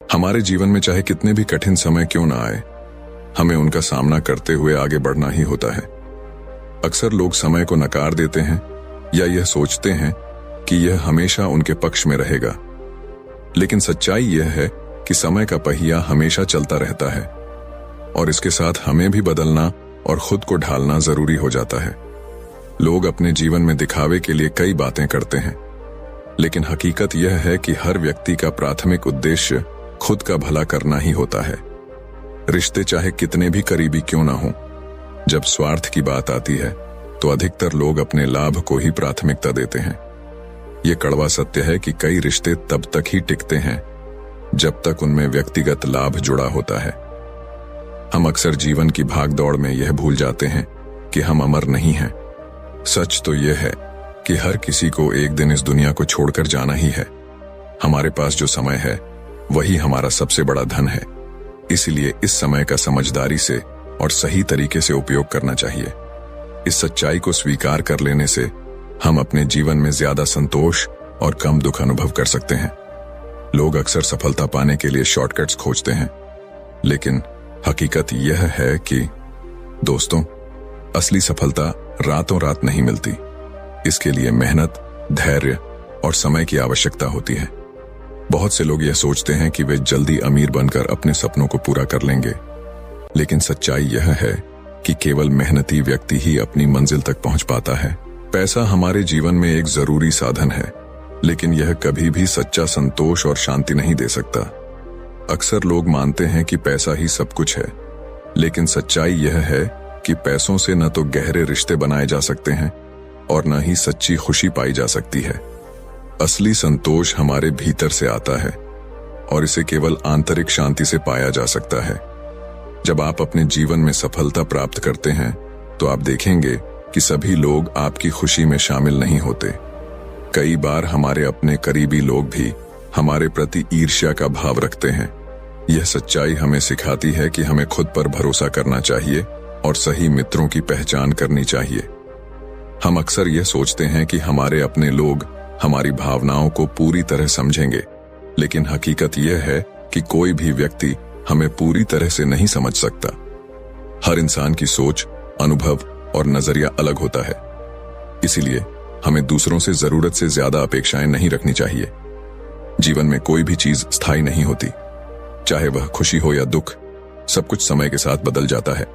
हमारे जीवन में चाहे कितने भी कठिन समय क्यों ना आए, हमें उनका सामना करते हुए आगे बढ़ना ही होता है। अक्सर लोग समय को नकार देते हैं या यह सोचते हैं कि यह हमेशा उनके पक्ष में रहेगा, लेकिन सच्चाई यह है कि समय का पहिया हमेशा चलता रहता है और इसके साथ हमें भी बदलना और खुद को ढालना जरूरी हो जाता है। लोग अपने जीवन में दिखावे के लिए कई बातें करते हैं, लेकिन हकीकत यह है कि हर व्यक्ति का प्राथमिक उद्देश्य खुद का भला करना ही होता है। रिश्ते चाहे कितने भी करीबी क्यों ना हो, जब स्वार्थ की बात आती है तो अधिकतर लोग अपने लाभ को ही प्राथमिकता देते हैं। ये कड़वा सत्य है कि कई रिश्ते तब तक ही टिकते हैं जब तक उनमें व्यक्तिगत लाभ जुड़ा होता है। हम अक्सर जीवन की भागदौड़ में यह भूल जाते हैं कि हम अमर नहीं हैं। सच तो यह है कि हर किसी को एक दिन इस दुनिया को छोड़कर जाना ही है। हमारे पास जो समय है वही हमारा सबसे बड़ा धन है, इसलिए इस समय का समझदारी से और सही तरीके से उपयोग करना चाहिए। इस सच्चाई को स्वीकार कर लेने से हम अपने जीवन में ज्यादा संतोष और कम दुख अनुभव कर सकते हैं। लोग अक्सर सफलता पाने के लिए शॉर्टकट्स खोजते हैं, लेकिन हकीकत यह है कि दोस्तों, असली सफलता रातों रात नहीं मिलती। इसके लिए मेहनत, धैर्य और समय की आवश्यकता होती है। बहुत से लोग यह सोचते हैं कि वे जल्दी अमीर बनकर अपने सपनों को पूरा कर लेंगे, लेकिन सच्चाई यह है कि केवल मेहनती व्यक्ति ही अपनी मंजिल तक पहुंच पाता है। पैसा हमारे जीवन में एक जरूरी साधन है, लेकिन यह कभी भी सच्चा संतोष और शांति नहीं दे सकता। अक्सर लोग मानते हैं कि पैसा ही सब कुछ है, लेकिन सच्चाई यह है कि पैसों से न तो गहरे रिश्ते बनाए जा सकते हैं और न ही सच्ची खुशी पाई जा सकती है। असली संतोष हमारे भीतर से आता है और इसे केवल आंतरिक शांति से पाया जा सकता है। जब आप अपने जीवन में सफलता प्राप्त करते हैं तो आप देखेंगे कि सभी लोग आपकी खुशी में शामिल नहीं होते। कई बार हमारे अपने करीबी लोग भी हमारे प्रति ईर्ष्या का भाव रखते हैं। यह सच्चाई हमें सिखाती है कि हमें खुद पर भरोसा करना चाहिए और सही मित्रों की पहचान करनी चाहिए। हम अक्सर यह सोचते हैं कि हमारे अपने लोग हमारी भावनाओं को पूरी तरह समझेंगे, लेकिन हकीकत यह है कि कोई भी व्यक्ति हमें पूरी तरह से नहीं समझ सकता। हर इंसान की सोच, अनुभव और नजरिया अलग होता है, इसीलिए हमें दूसरों से जरूरत से ज्यादा अपेक्षाएं नहीं रखनी चाहिए। जीवन में कोई भी चीज स्थायी नहीं होती, चाहे वह खुशी हो या दुख, सब कुछ समय के साथ बदल जाता है।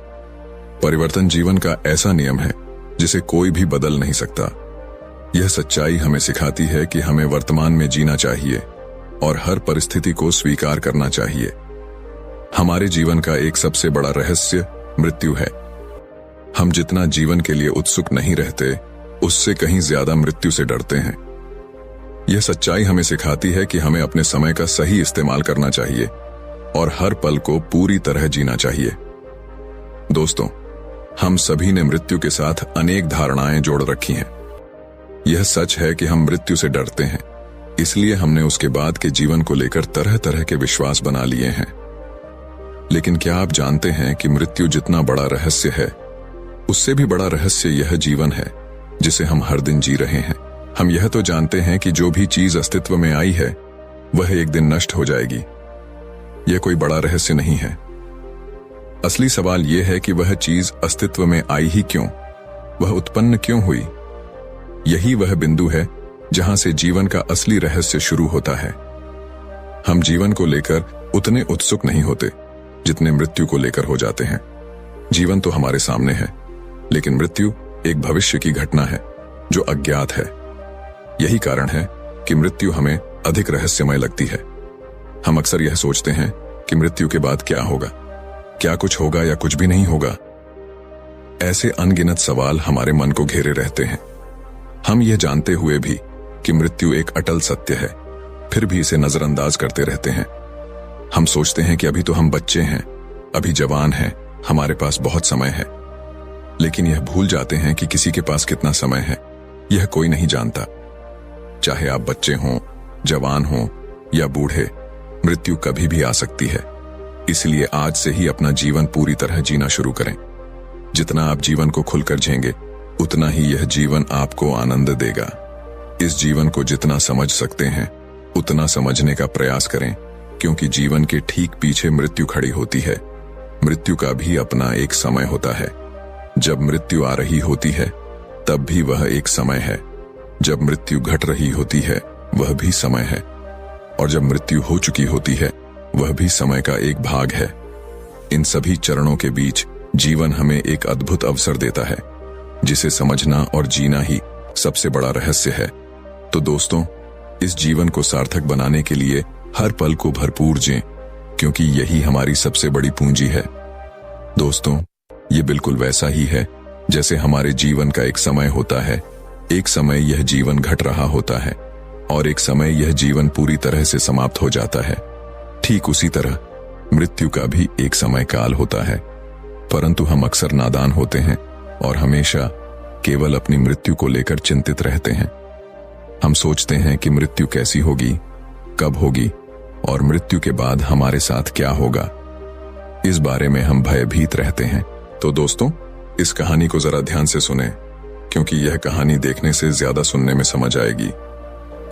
परिवर्तन जीवन का ऐसा नियम है जिसे कोई भी बदल नहीं सकता। यह सच्चाई हमें सिखाती है कि हमें वर्तमान में जीना चाहिए और हर परिस्थिति को स्वीकार करना चाहिए। हमारे जीवन का एक सबसे बड़ा रहस्य मृत्यु है। हम जितना जीवन के लिए उत्सुक नहीं रहते, उससे कहीं ज्यादा मृत्यु से डरते हैं। यह सच्चाई हमें सिखाती है कि हमें अपने समय का सही इस्तेमाल करना चाहिए और हर पल को पूरी तरह जीना चाहिए। दोस्तों, हम सभी ने मृत्यु के साथ अनेक धारणाएं जोड़ रखी हैं। यह सच है कि हम मृत्यु से डरते हैं, इसलिए हमने उसके बाद के जीवन को लेकर तरह तरह के विश्वास बना लिए हैं। लेकिन क्या आप जानते हैं कि मृत्यु जितना बड़ा रहस्य है, उससे भी बड़ा रहस्य यह जीवन है जिसे हम हर दिन जी रहे हैं। हम यह तो जानते हैं कि जो भी चीज अस्तित्व में आई है वह एक दिन नष्ट हो जाएगी। यह कोई बड़ा रहस्य नहीं है। असली सवाल यह है कि वह चीज अस्तित्व में आई ही क्यों, वह उत्पन्न क्यों हुई। यही वह बिंदु है जहां से जीवन का असली रहस्य शुरू होता है। हम जीवन को लेकर उतने उत्सुक नहीं होते जितने मृत्यु को लेकर हो जाते हैं। जीवन तो हमारे सामने है, लेकिन मृत्यु एक भविष्य की घटना है जो अज्ञात है। यही कारण है कि मृत्यु हमें अधिक रहस्यमय लगती है। हम अक्सर यह सोचते हैं कि मृत्यु के बाद क्या होगा, क्या कुछ होगा या कुछ भी नहीं होगा। ऐसे अनगिनत सवाल हमारे मन को घेरे रहते हैं। हम यह जानते हुए भी कि मृत्यु एक अटल सत्य है, फिर भी इसे नजरअंदाज करते रहते हैं। हम सोचते हैं कि अभी तो हम बच्चे हैं, अभी जवान हैं, हमारे पास बहुत समय है, लेकिन यह भूल जाते हैं कि किसी के पास कितना समय है यह कोई नहीं जानता। चाहे आप बच्चे हों, जवान हों या बूढ़े, मृत्यु कभी भी आ सकती है। इसलिए आज से ही अपना जीवन पूरी तरह जीना शुरू करें। जितना आप जीवन को खुलकर जिएंगे, उतना ही यह जीवन आपको आनंद देगा। इस जीवन को जितना समझ सकते हैं उतना समझने का प्रयास करें, क्योंकि जीवन के ठीक पीछे मृत्यु खड़ी होती है। मृत्यु का भी अपना एक समय होता है। जब मृत्यु आ रही होती है तब भी वह एक समय है, जब मृत्यु घट रही होती है वह भी समय है, और जब मृत्यु हो चुकी होती है वह भी समय का एक भाग है। इन सभी चरणों के बीच जीवन हमें एक अद्भुत अवसर देता है, जिसे समझना और जीना ही सबसे बड़ा रहस्य है। तो दोस्तों, इस जीवन को सार्थक बनाने के लिए हर पल को भरपूर जिएं, क्योंकि यही हमारी सबसे बड़ी पूंजी है। दोस्तों, ये बिल्कुल वैसा ही है जैसे हमारे जीवन का एक समय होता है। एक समय यह जीवन घट रहा होता है और एक समय यह जीवन पूरी तरह से समाप्त हो जाता है। ठीक उसी तरह मृत्यु का भी एक समय काल होता है, परंतु हम अक्सर नादान होते हैं और हमेशा केवल अपनी मृत्यु को लेकर चिंतित रहते हैं। हम सोचते हैं कि मृत्यु कैसी होगी, कब होगी और मृत्यु के बाद हमारे साथ क्या होगा। इस बारे में हम भयभीत रहते हैं। तो दोस्तों, इस कहानी को जरा ध्यान से सुने, क्योंकि यह कहानी देखने से ज्यादा सुनने में समझ आएगी।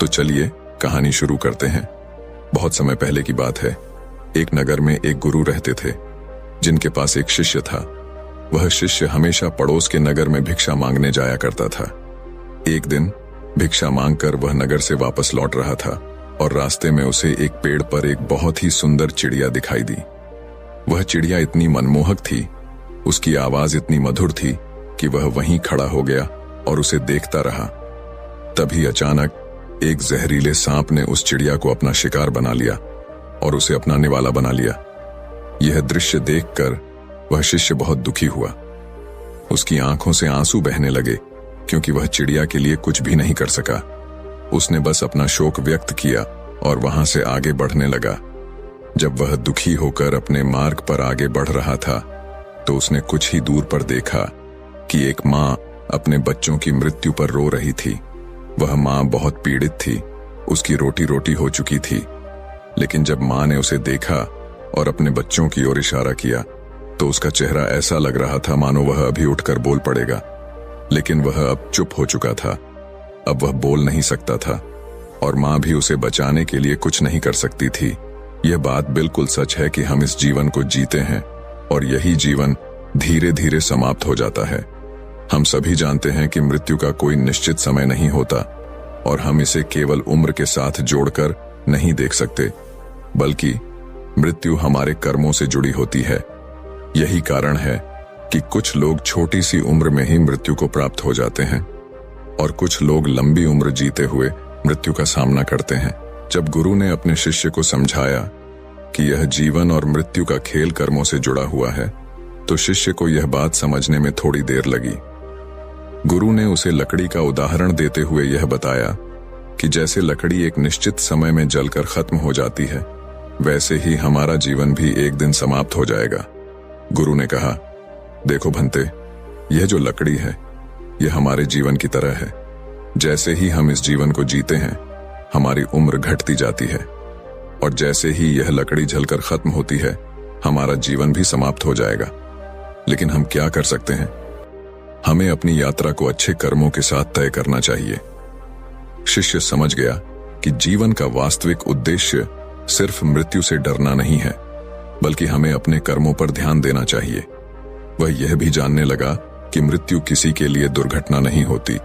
तो चलिए कहानी शुरू करते हैं। बहुत समय पहले की बात है। एक नगर में एक गुरु रहते थे, जिनके पास एक शिष्य था। वह शिष्य हमेशा पड़ोस के नगर में भिक्षा मांगने जाया करता था। एक दिन भिक्षा मांगकर वह नगर से वापस लौट रहा था और रास्ते में उसे एक पेड़ पर एक बहुत ही सुंदर चिड़िया दिखाई दी। वह चिड़िया इतनी मनमोहक थी, उसकी आवाज इतनी मधुर थी कि वह वहीं खड़ा हो गया और उसे देखता रहा। तभी अचानक एक जहरीले सांप ने उस चिड़िया को अपना शिकार बना लिया और उसे अपना निवाला बना लिया। यह दृश्य देखकर वह शिष्य बहुत दुखी हुआ। उसकी आंखों से आंसू बहने लगे, क्योंकि वह चिड़िया के लिए कुछ भी नहीं कर सका। उसने बस अपना शोक व्यक्त किया और वहां से आगे बढ़ने लगा। जब वह दुखी होकर अपने मार्ग पर आगे बढ़ रहा था, तो उसने कुछ ही दूर पर देखा कि एक माँ अपने बच्चों की मृत्यु पर रो रही थी। वह माँ बहुत पीड़ित थी, उसकी रोटी रोटी हो चुकी थी। लेकिन जब माँ ने उसे देखा और अपने बच्चों की ओर इशारा किया, तो उसका चेहरा ऐसा लग रहा था मानो वह अभी उठकर बोल पड़ेगा। लेकिन वह अब चुप हो चुका था। अब वह बोल नहीं सकता था और माँ भी उसे बचाने के लिए कुछ नहीं कर सकती थी। यह बात बिल्कुल सच है कि हम इस जीवन को जीते हैं और यही जीवन धीरे धीरे समाप्त हो जाता है। हम सभी जानते हैं कि मृत्यु का कोई निश्चित समय नहीं होता और हम इसे केवल उम्र के साथ जोड़कर नहीं देख सकते, बल्कि मृत्यु हमारे कर्मों से जुड़ी होती है। यही कारण है कि कुछ लोग छोटी सी उम्र में ही मृत्यु को प्राप्त हो जाते हैं और कुछ लोग लंबी उम्र जीते हुए मृत्यु का सामना करते हैं। जब गुरु ने अपने शिष्य को समझाया कि यह जीवन और मृत्यु का खेल कर्मों से जुड़ा हुआ है, तो शिष्य को यह बात समझने में थोड़ी देर लगी। गुरु ने उसे लकड़ी का उदाहरण देते हुए यह बताया कि जैसे लकड़ी एक निश्चित समय में जलकर खत्म हो जाती है, वैसे ही हमारा जीवन भी एक दिन समाप्त हो जाएगा। गुरु ने कहा, देखो भंते, यह जो लकड़ी है यह हमारे जीवन की तरह है। जैसे ही हम इस जीवन को जीते हैं, हमारी उम्र घटती जाती है और जैसे ही यह लकड़ी जलकर खत्म होती है, हमारा जीवन भी समाप्त हो जाएगा। लेकिन हम क्या कर सकते हैं? हमें अपनी यात्रा को अच्छे कर्मों के साथ तय करना चाहिए। शिष्य समझ गया कि जीवन का वास्तविक उद्देश्य सिर्फ मृत्यु से डरना नहीं है, बल्कि हमें अपने कर्मों पर ध्यान देना चाहिए। वह यह भी जानने लगा कि मृत्यु किसी के लिए दुर्घटना नहीं होती,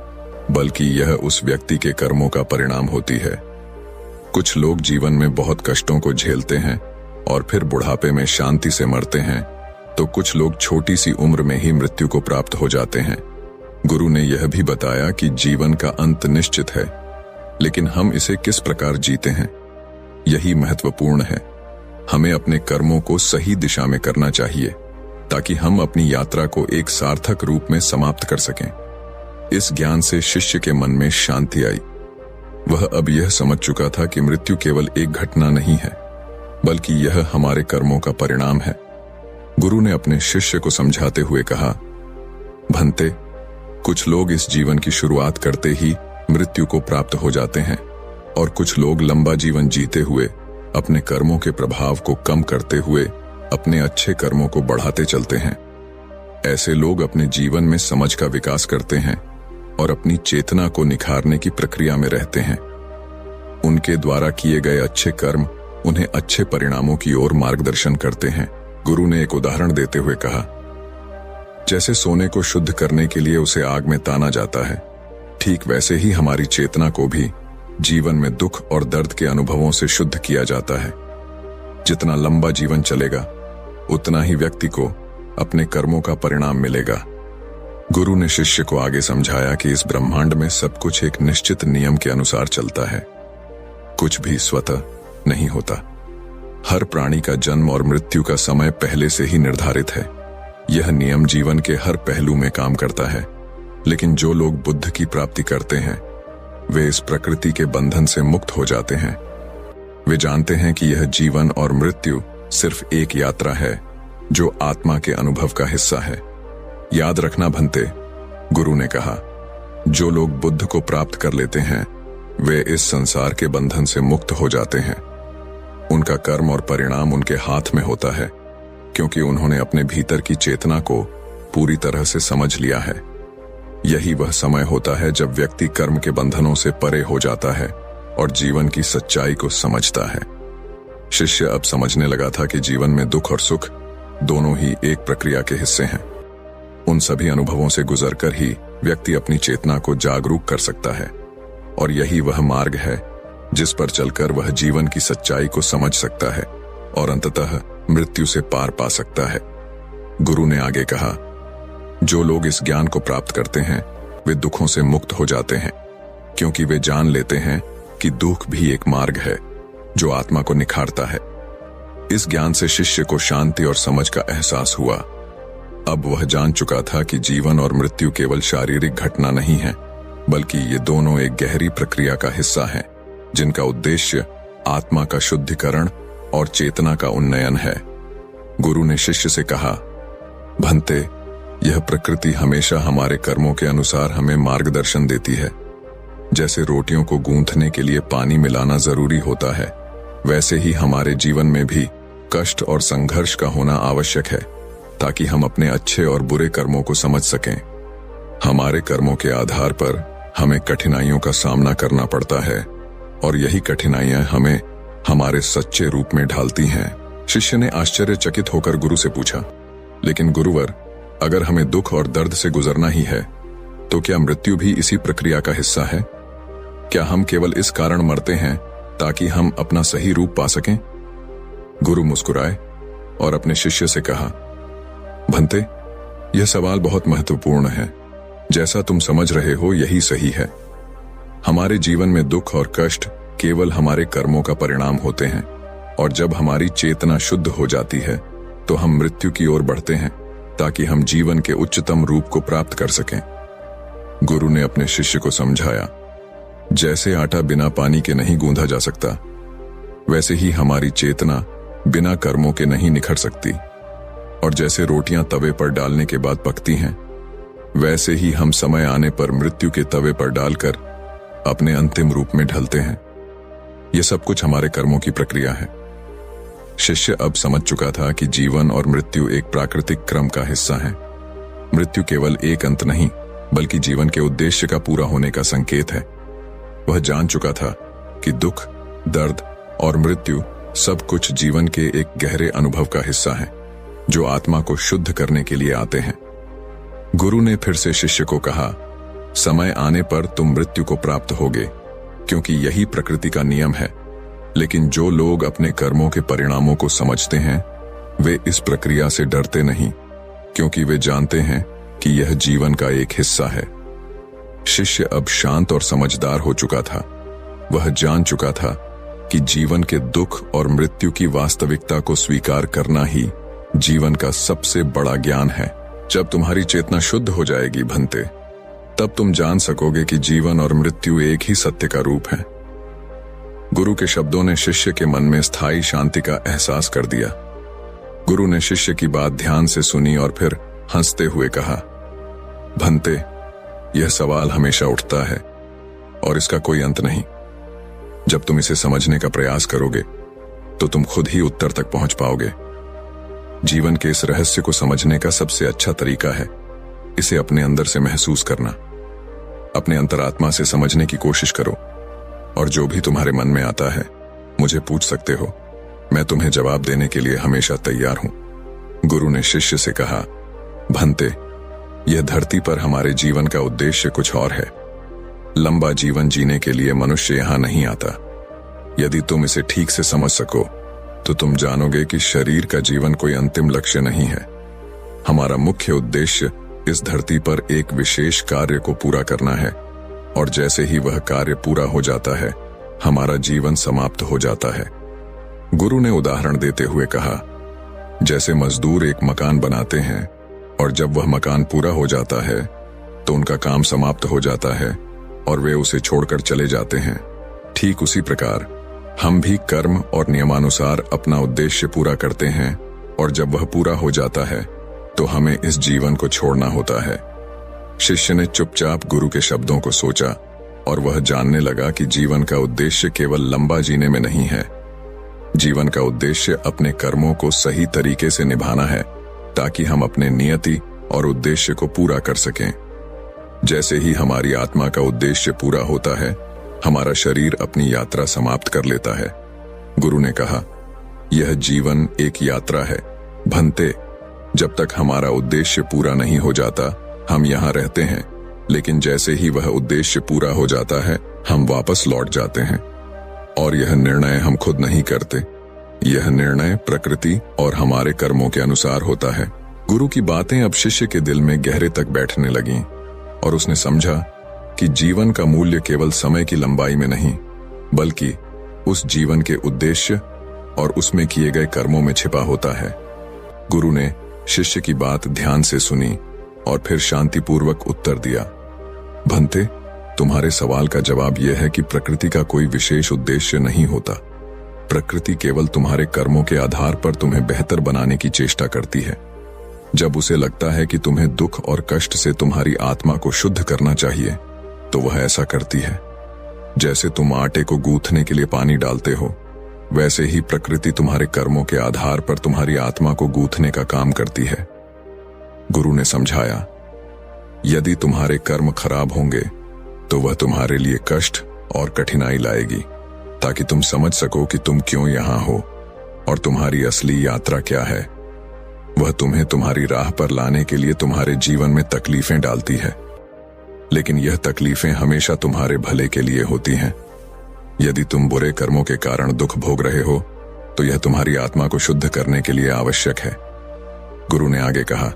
बल्कि यह उस व्यक्ति के कर्मों का परिणाम होती है। कुछ लोग जीवन में बहुत कष्टों को झेलते हैं और फिर बुढ़ापे में शांति से मरते हैं, तो कुछ लोग छोटी सी उम्र में ही मृत्यु को प्राप्त हो जाते हैं। गुरु ने यह भी बताया कि जीवन का अंत निश्चित है, लेकिन हम इसे किस प्रकार जीते हैं, यही महत्वपूर्ण है। हमें अपने कर्मों को सही दिशा में करना चाहिए, ताकि हम अपनी यात्रा को एक सार्थक रूप में समाप्त कर सकें। इस ज्ञान से शिष्य के मन में शांति आई। वह अब यह समझ चुका था कि मृत्यु केवल एक घटना नहीं है, बल्कि यह हमारे कर्मों का परिणाम है। गुरु ने अपने शिष्य को समझाते हुए कहा, भंते, कुछ लोग इस जीवन की शुरुआत करते ही मृत्यु को प्राप्त हो जाते हैं और कुछ लोग लंबा जीवन जीते हुए अपने कर्मों के प्रभाव को कम करते हुए अपने अच्छे कर्मों को बढ़ाते चलते हैं। ऐसे लोग अपने जीवन में समझ का विकास करते हैं और अपनी चेतना को निखारने की प्रक्रिया में रहते हैं। उनके द्वारा किए गए अच्छे कर्म उन्हें अच्छे परिणामों की ओर मार्गदर्शन करते हैं। गुरु ने एक उदाहरण देते हुए कहा, जैसे सोने को शुद्ध करने के लिए उसे आग में ताना जाता है, ठीक वैसे ही हमारी चेतना को भी जीवन में दुख और दर्द के अनुभवों से शुद्ध किया जाता है। जितना लंबा जीवन चलेगा उतना ही व्यक्ति को अपने कर्मों का परिणाम मिलेगा। गुरु ने शिष्य को आगे समझाया कि इस ब्रह्मांड में सब कुछ एक निश्चित नियम के अनुसार चलता है। कुछ भी स्वतः नहीं होता। हर प्राणी का जन्म और मृत्यु का समय पहले से ही निर्धारित है। यह नियम जीवन के हर पहलू में काम करता है। लेकिन जो लोग बुद्ध की प्राप्ति करते हैं वे इस प्रकृति के बंधन से मुक्त हो जाते हैं। वे जानते हैं कि यह जीवन और मृत्यु सिर्फ एक यात्रा है जो आत्मा के अनुभव का हिस्सा है। याद रखना भंते, गुरु ने कहा, जो लोग बुद्ध को प्राप्त कर लेते हैं वे इस संसार के बंधन से मुक्त हो जाते हैं। उनका कर्म और परिणाम उनके हाथ में होता है, क्योंकि उन्होंने अपने भीतर की चेतना को पूरी तरह से समझ लिया है। यही वह समय होता है जब व्यक्ति कर्म के बंधनों से परे हो जाता है और जीवन की सच्चाई को समझता है। शिष्य अब समझने लगा था कि जीवन में दुख और सुख दोनों ही एक प्रक्रिया के हिस्से हैं। उन सभी अनुभवों से गुजरकर ही व्यक्ति अपनी चेतना को जागरूक कर सकता है, और यही वह मार्ग है जिस पर चलकर वह जीवन की सच्चाई को समझ सकता है और अंततः मृत्यु से पार पा सकता है। गुरु ने आगे कहा, जो लोग इस ज्ञान को प्राप्त करते हैं वे दुखों से मुक्त हो जाते हैं, क्योंकि वे जान लेते हैं कि दुख भी एक मार्ग है जो आत्मा को निखारता है। इस ज्ञान से शिष्य को शांति और समझ का एहसास हुआ। अब वह जान चुका था कि जीवन और मृत्यु केवल शारीरिक घटना नहीं है, बल्कि ये दोनों एक गहरी प्रक्रिया का हिस्सा है जिनका उद्देश्य आत्मा का शुद्धिकरण और चेतना का उन्नयन है। गुरु ने शिष्य से कहा, भंते, यह प्रकृति हमेशा हमारे कर्मों के अनुसार हमें मार्गदर्शन देती है। जैसे रोटियों को गूंथने के लिए पानी मिलाना जरूरी होता है, वैसे ही हमारे जीवन में भी कष्ट और संघर्ष का होना आवश्यक है, ताकि हम अपने अच्छे और बुरे कर्मों को समझ सकें। हमारे कर्मों के आधार पर हमें कठिनाइयों का सामना करना पड़ता है, और यही कठिनाइयां हमें हमारे सच्चे रूप में ढालती हैं। शिष्य ने आश्चर्यचकित होकर गुरु से पूछा, लेकिन गुरुवर, अगर हमें दुख और दर्द से गुजरना ही है तो क्या मृत्यु भी इसी प्रक्रिया का हिस्सा है? क्या हम केवल इस कारण मरते हैं ताकि हम अपना सही रूप पा सकें? गुरु मुस्कुराए और अपने शिष्य से कहा, भंते, यह सवाल बहुत महत्वपूर्ण है। जैसा तुम समझ रहे हो यही सही है। हमारे जीवन में दुख और कष्ट केवल हमारे कर्मों का परिणाम होते हैं, और जब हमारी चेतना शुद्ध हो जाती है तो हम मृत्यु की ओर बढ़ते हैं ताकि हम जीवन के उच्चतम रूप को प्राप्त कर सकें। गुरु ने अपने शिष्य को समझाया, जैसे आटा बिना पानी के नहीं गूंधा जा सकता, वैसे ही हमारी चेतना बिना कर्मों के नहीं निखर सकती, और जैसे रोटियां तवे पर डालने के बाद पकती हैं, वैसे ही हम समय आने पर मृत्यु के तवे पर डालकर अपने अंतिम रूप में ढलते हैं। यह सब कुछ हमारे कर्मों की प्रक्रिया है। शिष्य अब समझ चुका था कि जीवन और मृत्यु एक प्राकृतिक क्रम का हिस्सा है। मृत्यु केवल एक अंत नहीं, बल्कि जीवन के उद्देश्य का पूरा होने का संकेत है। वह जान चुका था कि दुख, दर्द और मृत्यु सब कुछ जीवन के एक गहरे अनुभव का हिस्सा है जो आत्मा को शुद्ध करने के लिए आते हैं। गुरु ने फिर से शिष्य को कहा, समय आने पर तुम मृत्यु को प्राप्त होगे, क्योंकि यही प्रकृति का नियम है। लेकिन जो लोग अपने कर्मों के परिणामों को समझते हैं वे इस प्रक्रिया से डरते नहीं, क्योंकि वे जानते हैं कि यह जीवन का एक हिस्सा है। शिष्य अब शांत और समझदार हो चुका था। वह जान चुका था कि जीवन के दुख और मृत्यु की वास्तविकता को स्वीकार करना ही जीवन का सबसे बड़ा ज्ञान है। जब तुम्हारी चेतना शुद्ध हो जाएगी भंते, तब तुम जान सकोगे कि जीवन और मृत्यु एक ही सत्य का रूप है। गुरु के शब्दों ने शिष्य के मन में स्थायी शांति का एहसास कर दिया। गुरु ने शिष्य की बात ध्यान से सुनी और फिर हंसते हुए कहा, भंते, यह सवाल हमेशा उठता है और इसका कोई अंत नहीं। जब तुम इसे समझने का प्रयास करोगे तो तुम खुद ही उत्तर तक पहुंच पाओगे। जीवन के इस रहस्य को समझने का सबसे अच्छा तरीका है इसे अपने अंदर से महसूस करना। अपने अंतरात्मा से समझने की कोशिश करो, और जो भी तुम्हारे मन में आता है मुझे पूछ सकते हो। मैं तुम्हें जवाब देने के लिए हमेशा तैयार हूं। गुरु ने शिष्य से कहा, भंते, यह धरती पर हमारे जीवन का उद्देश्य कुछ और है। लंबा जीवन जीने के लिए मनुष्य यहां नहीं आता। यदि तुम इसे ठीक से समझ सको तो तुम जानोगे कि शरीर का जीवन कोई अंतिम लक्ष्य नहीं है। हमारा मुख्य उद्देश्य इस धरती पर एक विशेष कार्य को पूरा करना है, और जैसे ही वह कार्य पूरा हो जाता है, हमारा जीवन समाप्त हो जाता है। गुरु ने उदाहरण देते हुए कहा, जैसे मजदूर एक मकान बनाते हैं और जब वह मकान पूरा हो जाता है तो उनका काम समाप्त हो जाता है और वे उसे छोड़कर चले जाते हैं। ठीक उसी प्रकार हम भी कर्म और नियमानुसार अपना उद्देश्य पूरा करते हैं, और जब वह पूरा हो जाता है तो हमें इस जीवन को छोड़ना होता है। शिष्य ने चुपचाप गुरु के शब्दों को सोचा और वह जानने लगा कि जीवन का उद्देश्य केवल लंबा जीने में नहीं है। जीवन का उद्देश्य अपने कर्मों को सही तरीके से निभाना है, ताकि हम अपने नियति और उद्देश्य को पूरा कर सकें। जैसे ही हमारी आत्मा का उद्देश्य पूरा होता है, हमारा शरीर अपनी यात्रा समाप्त कर लेता है। गुरु ने कहा, यह जीवन एक यात्रा है भंते। जब तक हमारा उद्देश्य पूरा नहीं हो जाता, हम यहाँ रहते हैं, लेकिन जैसे ही वह उद्देश्य पूरा हो जाता है, हम वापस लौट जाते हैं। और यह निर्णय हम खुद नहीं करते, यह निर्णय प्रकृति और हमारे कर्मों के अनुसार होता है। गुरु की बातें अब शिष्य के दिल में गहरे तक बैठने लगीं, और उसने समझा कि जीवन का मूल्य केवल समय की लंबाई में नहीं, बल्कि उस जीवन के उद्देश्य और उसमें किए गए कर्मों में छिपा होता है। गुरु ने शिष्य की बात ध्यान से सुनी और फिर शांतिपूर्वक उत्तर दिया, भंते, तुम्हारे सवाल का जवाब यह है कि प्रकृति का कोई विशेष उद्देश्य नहीं होता। प्रकृति केवल तुम्हारे कर्मों के आधार पर तुम्हें बेहतर बनाने की चेष्टा करती है। जब उसे लगता है कि तुम्हें दुख और कष्ट से तुम्हारी आत्मा को शुद्ध करना चाहिए, तो वह ऐसा करती है। जैसे तुम आटे को गूंथने के लिए पानी डालते हो, वैसे ही प्रकृति तुम्हारे कर्मों के आधार पर तुम्हारी आत्मा को गूंथने का काम करती है। गुरु ने समझाया, यदि तुम्हारे कर्म खराब होंगे तो वह तुम्हारे लिए कष्ट और कठिनाई लाएगी, ताकि तुम समझ सको कि तुम क्यों यहाँ हो और तुम्हारी असली यात्रा क्या है। वह तुम्हें तुम्हारी राह पर लाने के लिए तुम्हारे जीवन में तकलीफें डालती है, लेकिन यह तकलीफें हमेशा तुम्हारे भले के लिए होती हैं। यदि तुम बुरे कर्मों के कारण दुख भोग रहे हो, तो यह तुम्हारी आत्मा को शुद्ध करने के लिए आवश्यक है। गुरु ने आगे कहा,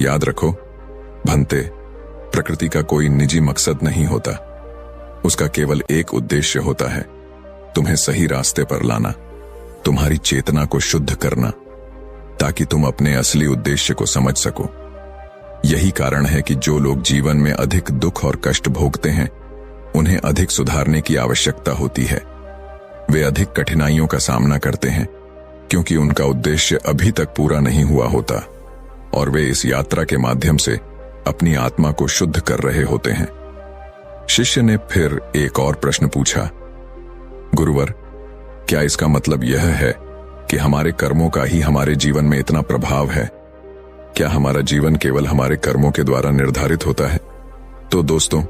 याद रखो भंते, प्रकृति का कोई निजी मकसद नहीं होता। उसका केवल एक उद्देश्य होता है, तुम्हें सही रास्ते पर लाना, तुम्हारी चेतना को शुद्ध करना, ताकि तुम अपने असली उद्देश्य को समझ सको। यही कारण है कि जो लोग जीवन में अधिक दुख और कष्ट भोगते हैं, उन्हें अधिक सुधारने की आवश्यकता होती है। वे अधिक कठिनाइयों का सामना करते हैं, क्योंकि उनका उद्देश्य अभी तक पूरा नहीं हुआ होता, और वे इस यात्रा के माध्यम से अपनी आत्मा को शुद्ध कर रहे होते हैं। शिष्य ने फिर एक और प्रश्न पूछा, गुरुवर, क्या इसका मतलब यह है कि हमारे कर्मों का ही हमारे जीवन में इतना प्रभाव है? क्या हमारा जीवन केवल हमारे कर्मों के द्वारा निर्धारित होता है? तो दोस्तों,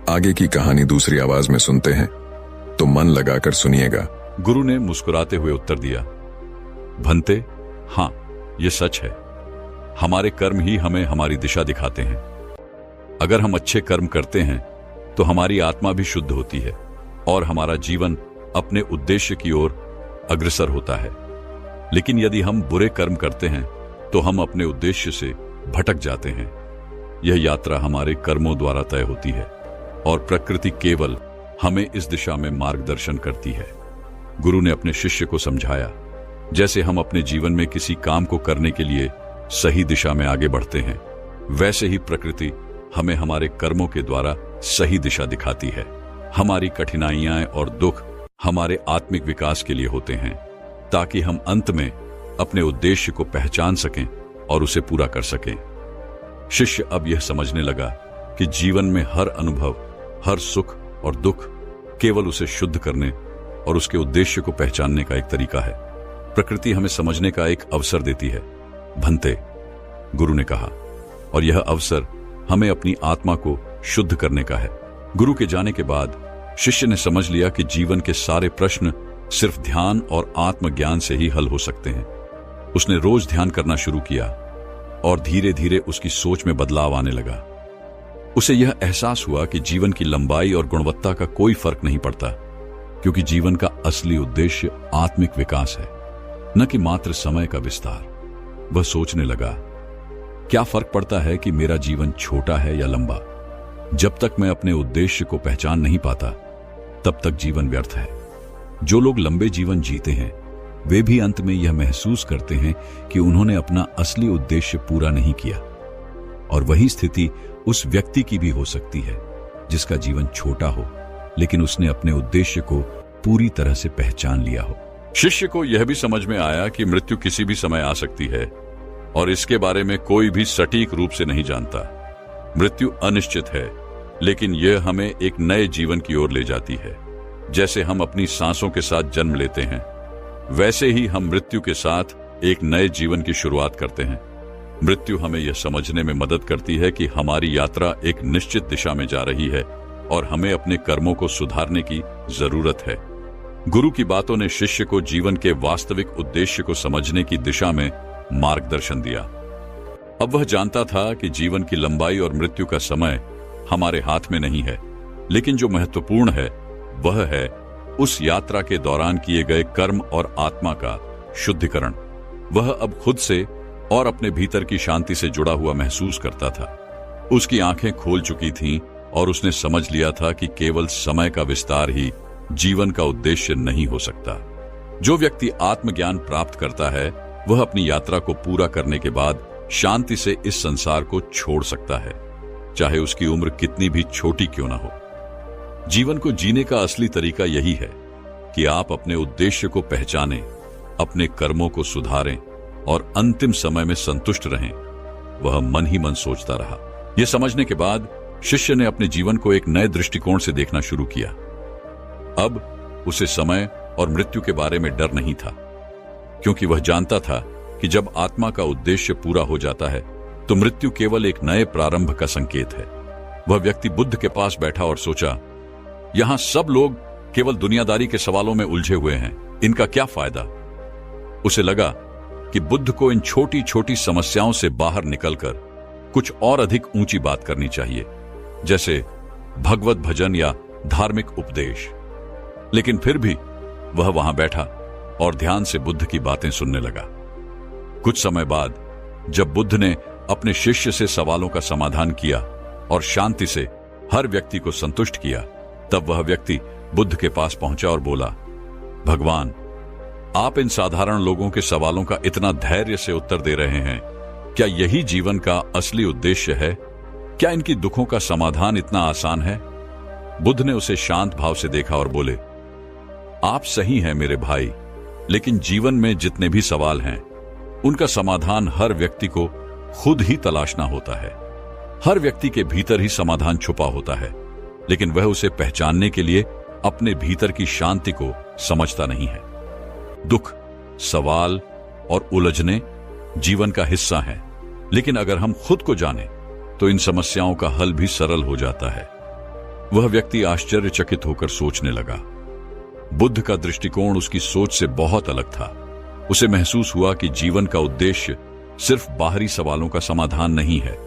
आगे की कहानी दूसरी आवाज में सुनते हैं, तो मन लगाकर सुनिएगा। गुरु ने मुस्कुराते हुए उत्तर दिया, भंते, हां, यह सच है। हमारे कर्म ही हमें हमारी दिशा दिखाते हैं। अगर हम अच्छे कर्म करते हैं तो हमारी आत्मा भी शुद्ध होती है और हमारा जीवन अपने उद्देश्य की ओर अग्रसर होता है। लेकिन यदि हम बुरे कर्म करते हैं तो हम अपने उद्देश्य से भटक जाते हैं। यह यात्रा हमारे कर्मों द्वारा तय होती है और प्रकृति केवल हमें इस दिशा में मार्गदर्शन करती है। गुरु ने अपने शिष्य को समझाया, जैसे हम अपने जीवन में किसी काम को करने के लिए सही दिशा में आगे बढ़ते हैं, वैसे ही प्रकृति हमें हमारे कर्मों के द्वारा सही दिशा दिखाती है। हमारी कठिनाइयां और दुख हमारे आत्मिक विकास के लिए होते हैं, ताकि हम अंत में अपने उद्देश्य को पहचान सकें और उसे पूरा कर सकें। शिष्य अब यह समझने लगा कि जीवन में हर अनुभव, हर सुख और दुख केवल उसे शुद्ध करने और उसके उद्देश्य को पहचानने का एक तरीका है। प्रकृति हमें समझने का एक अवसर देती है, भंते, गुरु ने कहा, और यह अवसर हमें अपनी आत्मा को शुद्ध करने का है। गुरु के जाने के बाद शिष्य ने समझ लिया कि जीवन के सारे प्रश्न सिर्फ ध्यान और आत्मज्ञान से ही हल हो सकते हैं। उसने रोज ध्यान करना शुरू किया और धीरे धीरे उसकी सोच में बदलाव आने लगा। उसे यह एहसास हुआ कि जीवन की लंबाई और गुणवत्ता का कोई फर्क नहीं पड़ता, क्योंकि जीवन का असली उद्देश्य आत्मिक विकास है, न कि मात्र समय का विस्तार। वह सोचने लगा, क्या फर्क पड़ता है कि मेरा जीवन छोटा है या लंबा? जब तक मैं अपने उद्देश्य को पहचान नहीं पाता, तब तक जीवन व्यर्थ है। जो लोग लंबे जीवन जीते हैं, वे भी अंत में यह महसूस करते हैं कि उन्होंने अपना असली उद्देश्य पूरा नहीं किया। और वही स्थिति उस व्यक्ति की भी हो सकती है जिसका जीवन छोटा हो, लेकिन उसने अपने उद्देश्य को पूरी तरह से पहचान लिया हो। शिष्य को यह भी समझ में आया कि मृत्यु किसी भी समय आ सकती है और इसके बारे में कोई भी सटीक रूप से नहीं जानता। मृत्यु अनिश्चित है, लेकिन यह हमें एक नए जीवन की ओर ले जाती है। जैसे हम अपनी सांसों के साथ जन्म लेते हैं, वैसे ही हम मृत्यु के साथ एक नए जीवन की शुरुआत करते हैं। मृत्यु हमें यह समझने में मदद करती है कि हमारी यात्रा एक निश्चित दिशा में जा रही है और हमें अपने कर्मों को सुधारने की जरूरत है। गुरु की बातों ने शिष्य को जीवन के वास्तविक उद्देश्य को समझने की दिशा में मार्गदर्शन दिया। अब वह जानता था कि जीवन की लंबाई और मृत्यु का समय हमारे हाथ में नहीं है, लेकिन जो महत्वपूर्ण है वह है उस यात्रा के दौरान किए गए कर्म और आत्मा का शुद्धिकरण। वह अब खुद से और अपने भीतर की शांति से जुड़ा हुआ महसूस करता था। उसकी आंखें खोल चुकी थीं और उसने समझ लिया था कि केवल समय का विस्तार ही जीवन का उद्देश्य नहीं हो सकता। जो व्यक्ति आत्मज्ञान प्राप्त करता है, वह अपनी यात्रा को पूरा करने के बाद शांति से इस संसार को छोड़ सकता है, चाहे उसकी उम्र कितनी भी छोटी क्यों ना हो। जीवन को जीने का असली तरीका यही है कि आप अपने उद्देश्य को पहचानें, अपने कर्मों को सुधारें और अंतिम समय में संतुष्ट रहें। वह मन ही मन सोचता रहा। यह समझने के बाद शिष्य ने अपने जीवन को एक नए दृष्टिकोण से देखना शुरू किया। अब उसे समय और मृत्यु के बारे में डर नहीं था, क्योंकि वह जानता था कि जब आत्मा का उद्देश्य पूरा हो जाता है तो मृत्यु केवल एक नए प्रारंभ का संकेत है। वह व्यक्ति बुद्ध के पास बैठा और सोचा, यहां सब लोग केवल दुनियादारी के सवालों में उलझे हुए हैं, इनका क्या फायदा? उसे लगा कि बुद्ध को इन छोटी छोटी समस्याओं से बाहर निकलकर कुछ और अधिक ऊंची बात करनी चाहिए, जैसे भगवत भजन या धार्मिक उपदेश। लेकिन फिर भी वह वहां बैठा और ध्यान से बुद्ध की बातें सुनने लगा। कुछ समय बाद जब बुद्ध ने अपने शिष्य से सवालों का समाधान किया और शांति से हर व्यक्ति को संतुष्ट किया, तब वह व्यक्ति बुद्ध के पास पहुंचा और बोला, भगवान, आप इन साधारण लोगों के सवालों का इतना धैर्य से उत्तर दे रहे हैं, क्या यही जीवन का असली उद्देश्य है? क्या इनकी दुखों का समाधान इतना आसान है? बुद्ध ने उसे शांत भाव से देखा और बोले, आप सही हैं मेरे भाई, लेकिन जीवन में जितने भी सवाल हैं, उनका समाधान हर व्यक्ति को खुद ही तलाशना होता है। हर व्यक्ति के भीतर ही समाधान छुपा होता है, लेकिन वह उसे पहचानने के लिए अपने भीतर की शांति को समझता नहीं है। दुख, सवाल और उलझने जीवन का हिस्सा हैं, लेकिन अगर हम खुद को जाने तो इन समस्याओं का हल भी सरल हो जाता है। वह व्यक्ति आश्चर्यचकित होकर सोचने लगा। बुद्ध का दृष्टिकोण उसकी सोच से बहुत अलग था। उसे महसूस हुआ कि जीवन का उद्देश्य सिर्फ बाहरी सवालों का समाधान नहीं है,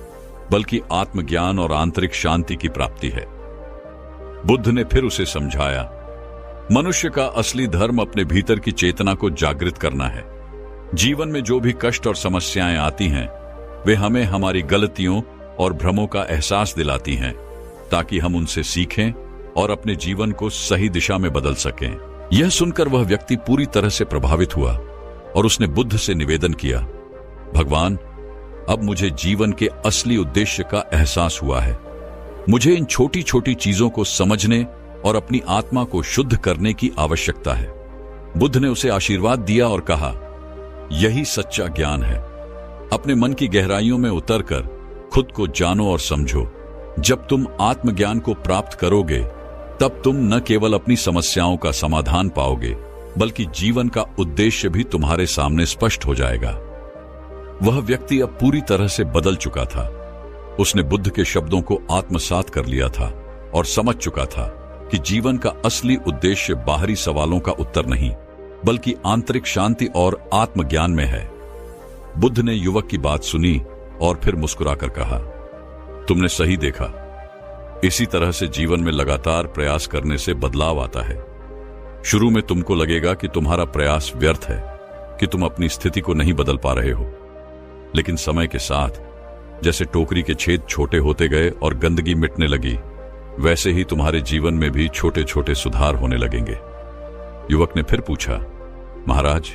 बल्कि आत्मज्ञान और आंतरिक शांति की प्राप्ति है। बुद्ध ने फिर उसे समझाया, मनुष्य का असली धर्म अपने भीतर की चेतना को जागृत करना है। जीवन में जो भी कष्ट और समस्याएं आती हैं, वे हमें हमारी गलतियों और भ्रमों का एहसास दिलाती हैं, ताकि हम उनसे सीखें और अपने जीवन को सही दिशा में बदल सकें। यह सुनकर वह व्यक्ति पूरी तरह से प्रभावित हुआ और उसने बुद्ध से निवेदन किया, भगवान, अब मुझे जीवन के असली उद्देश्य का एहसास हुआ है। मुझे इन छोटी छोटी चीजों को समझने और अपनी आत्मा को शुद्ध करने की आवश्यकता है। बुद्ध ने उसे आशीर्वाद दिया और कहा, यही सच्चा ज्ञान है। अपने मन की गहराइयों में उतरकर खुद को जानो और समझो। जब तुम आत्मज्ञान को प्राप्त करोगे, तब तुम न केवल अपनी समस्याओं का समाधान पाओगे, बल्कि जीवन का उद्देश्य भी तुम्हारे सामने स्पष्ट हो जाएगा। वह व्यक्ति अब पूरी तरह से बदल चुका था। उसने बुद्ध के शब्दों को आत्मसात कर लिया था और समझ चुका था कि जीवन का असली उद्देश्य बाहरी सवालों का उत्तर नहीं, बल्कि आंतरिक शांति और आत्मज्ञान में है। बुद्ध ने युवक की बात सुनी और फिर मुस्कुराकर कहा, तुमने सही देखा। इसी तरह से जीवन में लगातार प्रयास करने से बदलाव आता है। शुरू में तुमको लगेगा कि तुम्हारा प्रयास व्यर्थ है, कि तुम अपनी स्थिति को नहीं बदल पा रहे हो, लेकिन समय के साथ जैसे टोकरी के छेद छोटे होते गए और गंदगी मिटने लगी, वैसे ही तुम्हारे जीवन में भी छोटे छोटे सुधार होने लगेंगे। युवक ने फिर पूछा, महाराज,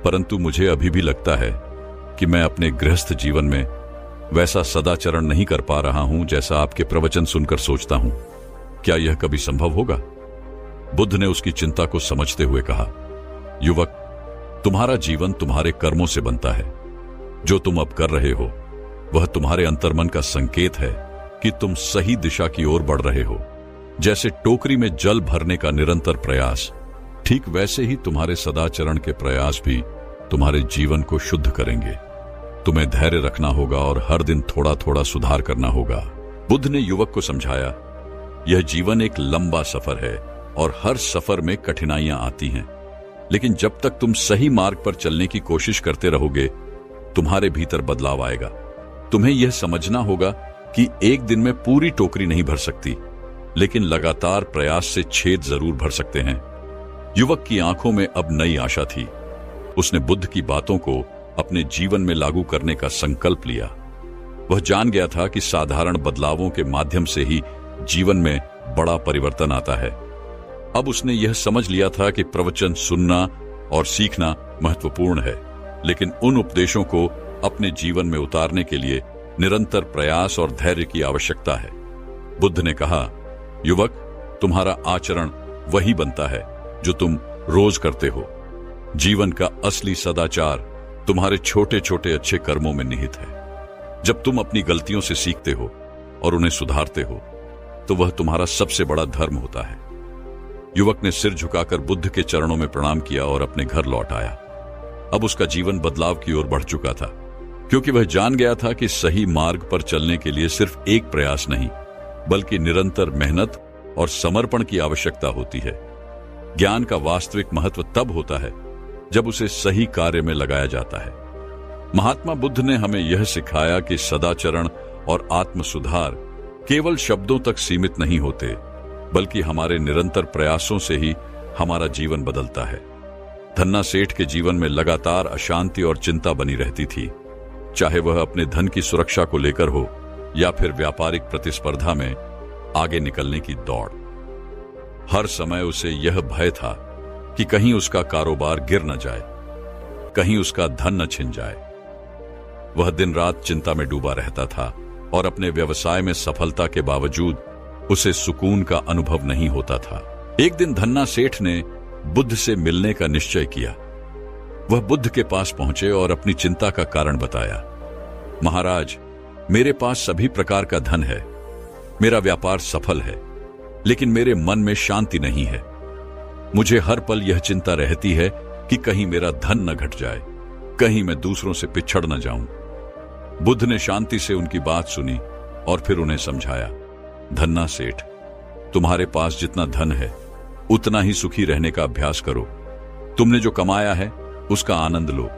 परंतु मुझे अभी भी लगता है कि मैं अपने गृहस्थ जीवन में वैसा सदाचरण नहीं कर पा रहा हूं जैसा आपके प्रवचन सुनकर सोचता हूं। क्या यह कभी संभव होगा? बुद्ध ने उसकी चिंता को समझते हुए कहा, युवक, तुम्हारा जीवन तुम्हारे कर्मों से बनता है। जो तुम अब कर रहे हो वह तुम्हारे अंतर्मन का संकेत है कि तुम सही दिशा की ओर बढ़ रहे हो। जैसे टोकरी में जल भरने का निरंतर प्रयास, ठीक वैसे ही तुम्हारे सदाचरण के प्रयास भी तुम्हारे जीवन को शुद्ध करेंगे। तुम्हें धैर्य रखना होगा और हर दिन थोड़ा थोड़ा सुधार करना होगा। बुद्ध ने युवक को समझाया, यह जीवन एक लंबा सफर है और हर सफर में कठिनाइयां आती हैं, लेकिन जब तक तुम सही मार्ग पर चलने की कोशिश करते रहोगे, तुम्हारे भीतर बदलाव आएगा। तुम्हें यह समझना होगा कि एक दिन में पूरी टोकरी नहीं भर सकती, लेकिन लगातार प्रयास से छेद जरूर भर सकते हैं। युवक की आंखों में अब नई आशा थी। उसने बुद्ध की बातों को अपने जीवन में लागू करने का संकल्प लिया। वह जान गया था कि साधारण बदलावों के माध्यम से ही जीवन में बड़ा परिवर्तन आता है। अब उसने यह समझ लिया था कि प्रवचन सुनना और सीखना महत्वपूर्ण है, लेकिन उन उपदेशों को अपने जीवन में उतारने के लिए निरंतर प्रयास और धैर्य की आवश्यकता है। बुद्ध ने कहा, युवक, तुम्हारा आचरण वही बनता है जो तुम रोज करते हो। जीवन का असली सदाचार तुम्हारे छोटे छोटे अच्छे कर्मों में निहित है। जब तुम अपनी गलतियों से सीखते हो और उन्हें सुधारते हो, तो वह तुम्हारा सबसे बड़ा धर्म होता है। युवक ने सिर झुकाकर बुद्ध के चरणों में प्रणाम किया और अपने घर लौट आया। अब उसका जीवन बदलाव की ओर बढ़ चुका था, क्योंकि वह जान गया था कि सही मार्ग पर चलने के लिए सिर्फ एक प्रयास नहीं, बल्कि निरंतर मेहनत और समर्पण की आवश्यकता होती है। ज्ञान का वास्तविक महत्व तब होता है जब उसे सही कार्य में लगाया जाता है। महात्मा बुद्ध ने हमें यह सिखाया कि सदाचरण और आत्म सुधार केवल शब्दों तक सीमित नहीं होते, बल्कि हमारे निरंतर प्रयासों से ही हमारा जीवन बदलता है। धन्ना सेठ के जीवन में लगातार अशांति और चिंता बनी रहती थी, चाहे वह अपने धन की सुरक्षा को लेकर हो या फिर व्यापारिक प्रतिस्पर्धा में आगे निकलने की दौड़। हर समय उसे यह भय था कि कहीं उसका कारोबार गिर न जाए, कहीं उसका धन न छिन जाए। वह दिन रात चिंता में डूबा रहता था और अपने व्यवसाय में सफलता के बावजूद उसे सुकून का अनुभव नहीं होता था। एक दिन धन्ना सेठ ने बुद्ध से मिलने का निश्चय किया। वह बुद्ध के पास पहुंचे और अपनी चिंता का कारण बताया। महाराज, मेरे पास सभी प्रकार का धन है, मेरा व्यापार सफल है, लेकिन मेरे मन में शांति नहीं है। मुझे हर पल यह चिंता रहती है कि कहीं मेरा धन न घट जाए, कहीं मैं दूसरों से पिछड़ न जाऊं। बुद्ध ने शांति से उनकी बात सुनी और फिर उन्हें समझाया, धन्ना सेठ, तुम्हारे पास जितना धन है उतना ही सुखी रहने का अभ्यास करो। तुमने जो कमाया है उसका आनंद लो,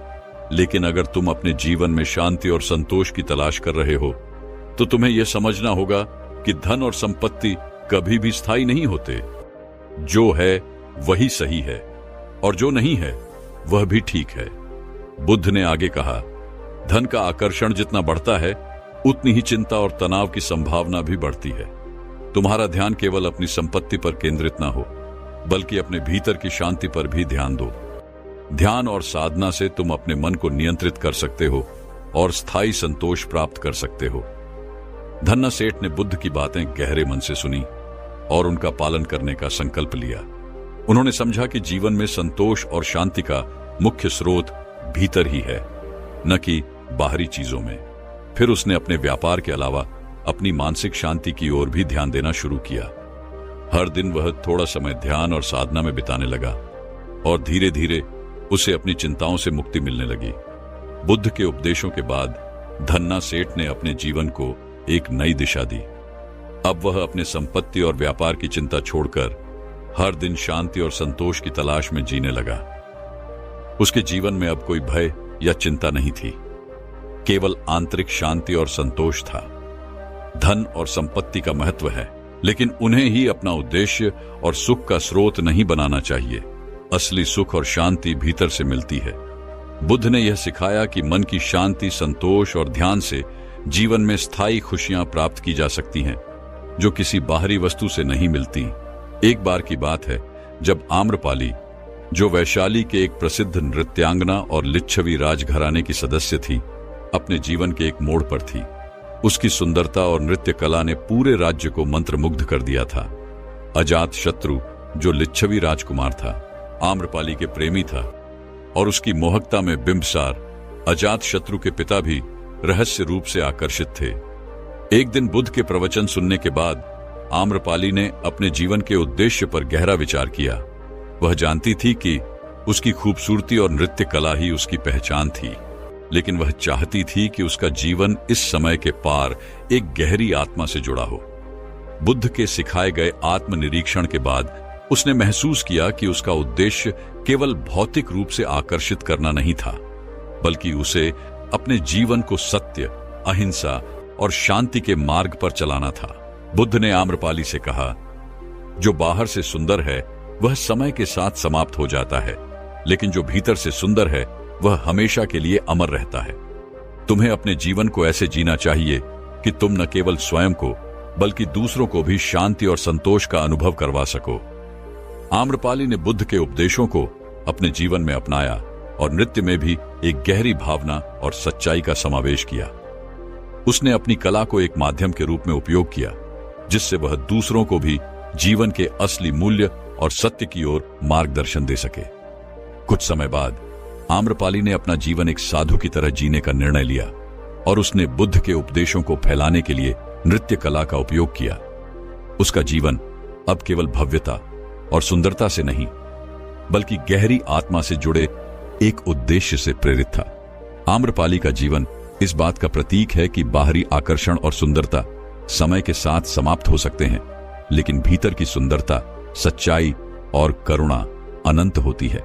लेकिन अगर तुम अपने जीवन में शांति और संतोष की तलाश कर रहे हो तो तुम्हें यह समझना होगा कि धन और संपत्ति कभी भी स्थायी नहीं होते। जो है वही सही है और जो नहीं है वह भी ठीक है। बुद्ध ने आगे कहा, धन का आकर्षण जितना बढ़ता है उतनी ही चिंता और तनाव की संभावना भी बढ़ती है। तुम्हारा ध्यान केवल अपनी संपत्ति पर केंद्रित ना हो, बल्कि अपने भीतर की शांति पर भी ध्यान दो। ध्यान और साधना से तुम अपने मन को नियंत्रित कर सकते हो और स्थायी संतोष प्राप्त कर सकते हो। धन्ना सेठ ने बुद्ध की बातें गहरे मन से सुनी और उनका पालन करने का संकल्प लिया। उन्होंने समझा कि जीवन में संतोष और शांति का मुख्य स्रोत भीतर ही है, न कि बाहरी चीजों में। फिर उसने अपने व्यापार के अलावा अपनी मानसिक शांति की ओर भी ध्यान देना शुरू किया। हर दिन वह थोड़ा समय ध्यान और साधना में बिताने लगा और धीरे धीरे उसे अपनी चिंताओं से मुक्ति मिलने लगी। बुद्ध के उपदेशों के बाद धन्ना सेठ ने अपने जीवन को एक नई दिशा दी। अब वह अपने संपत्ति और व्यापार की चिंता छोड़कर हर दिन शांति और संतोष की तलाश में जीने लगा। उसके जीवन में अब कोई भय या चिंता नहीं थी, केवल आंतरिक शांति और संतोष था। धन और संपत्ति का महत्व है, लेकिन उन्हें ही अपना उद्देश्य और सुख का स्रोत नहीं बनाना चाहिए। असली सुख और शांति भीतर से मिलती है। बुद्ध ने यह सिखाया कि मन की शांति, संतोष और ध्यान से जीवन में स्थायी खुशियां प्राप्त की जा सकती हैं, जो किसी बाहरी वस्तु से नहीं मिलती। एक बार की बात है जब आम्रपाली, जो वैशाली के एक प्रसिद्ध नृत्यांगना और लिच्छवी राजघराने की सदस्य थी, अपने जीवन के एक मोड़ पर थी। उसकी सुंदरता और नृत्य कला ने पूरे राज्य को मंत्रमुग्ध कर दिया था। अजात शत्रु, जो लिच्छवी राजकुमार था, आम्रपाली के प्रेमी था और उसकी मोहकता में बिंबसार, अजात शत्रु के पिता भी रहस्य रूप से आकर्षित थे। एक दिन बुद्ध के प्रवचन सुनने के बाद आम्रपाली ने अपने जीवन के उद्देश्य पर गहरा विचार किया। वह जानती थी कि उसकी खूबसूरती और नृत्य कला ही उसकी पहचान थी, लेकिन वह चाहती थी कि उसका जीवन इस समय के पार एक गहरी आत्मा से जुड़ा हो। बुद्ध के सिखाए गए आत्मनिरीक्षण के बाद उसने महसूस किया कि उसका उद्देश्य केवल भौतिक रूप से आकर्षित करना नहीं था, बल्कि उसे अपने जीवन को सत्य, अहिंसा और शांति के मार्ग पर चलाना था। बुद्ध ने आम्रपाली से कहा, जो बाहर से सुंदर है वह समय के साथ समाप्त हो जाता है, लेकिन जो भीतर से सुंदर है वह हमेशा के लिए अमर रहता है। तुम्हें अपने जीवन को ऐसे जीना चाहिए कि तुम न केवल स्वयं को बल्कि दूसरों को भी शांति और संतोष का अनुभव करवा सको। आम्रपाली ने बुद्ध के उपदेशों को अपने जीवन में अपनाया और नृत्य में भी एक गहरी भावना और सच्चाई का समावेश किया। उसने अपनी कला को एक माध्यम के रूप में उपयोग किया, जिससे वह दूसरों को भी जीवन के असली मूल्य और सत्य की ओर मार्गदर्शन दे सके। कुछ समय बाद आम्रपाली ने अपना जीवन एक साधु की तरह जीने का निर्णय लिया और उसने बुद्ध के उपदेशों को फैलाने के लिए नृत्य कला का उपयोग किया। उसका जीवन अब केवल भव्यता और सुंदरता से नहीं, बल्कि गहरी आत्मा से जुड़े एक उद्देश्य से प्रेरित था। आम्रपाली का जीवन इस बात का प्रतीक है कि बाहरी आकर्षण और सुंदरता समय के साथ समाप्त हो सकते हैं, लेकिन भीतर की सुंदरता, सच्चाई और करुणा अनंत होती है।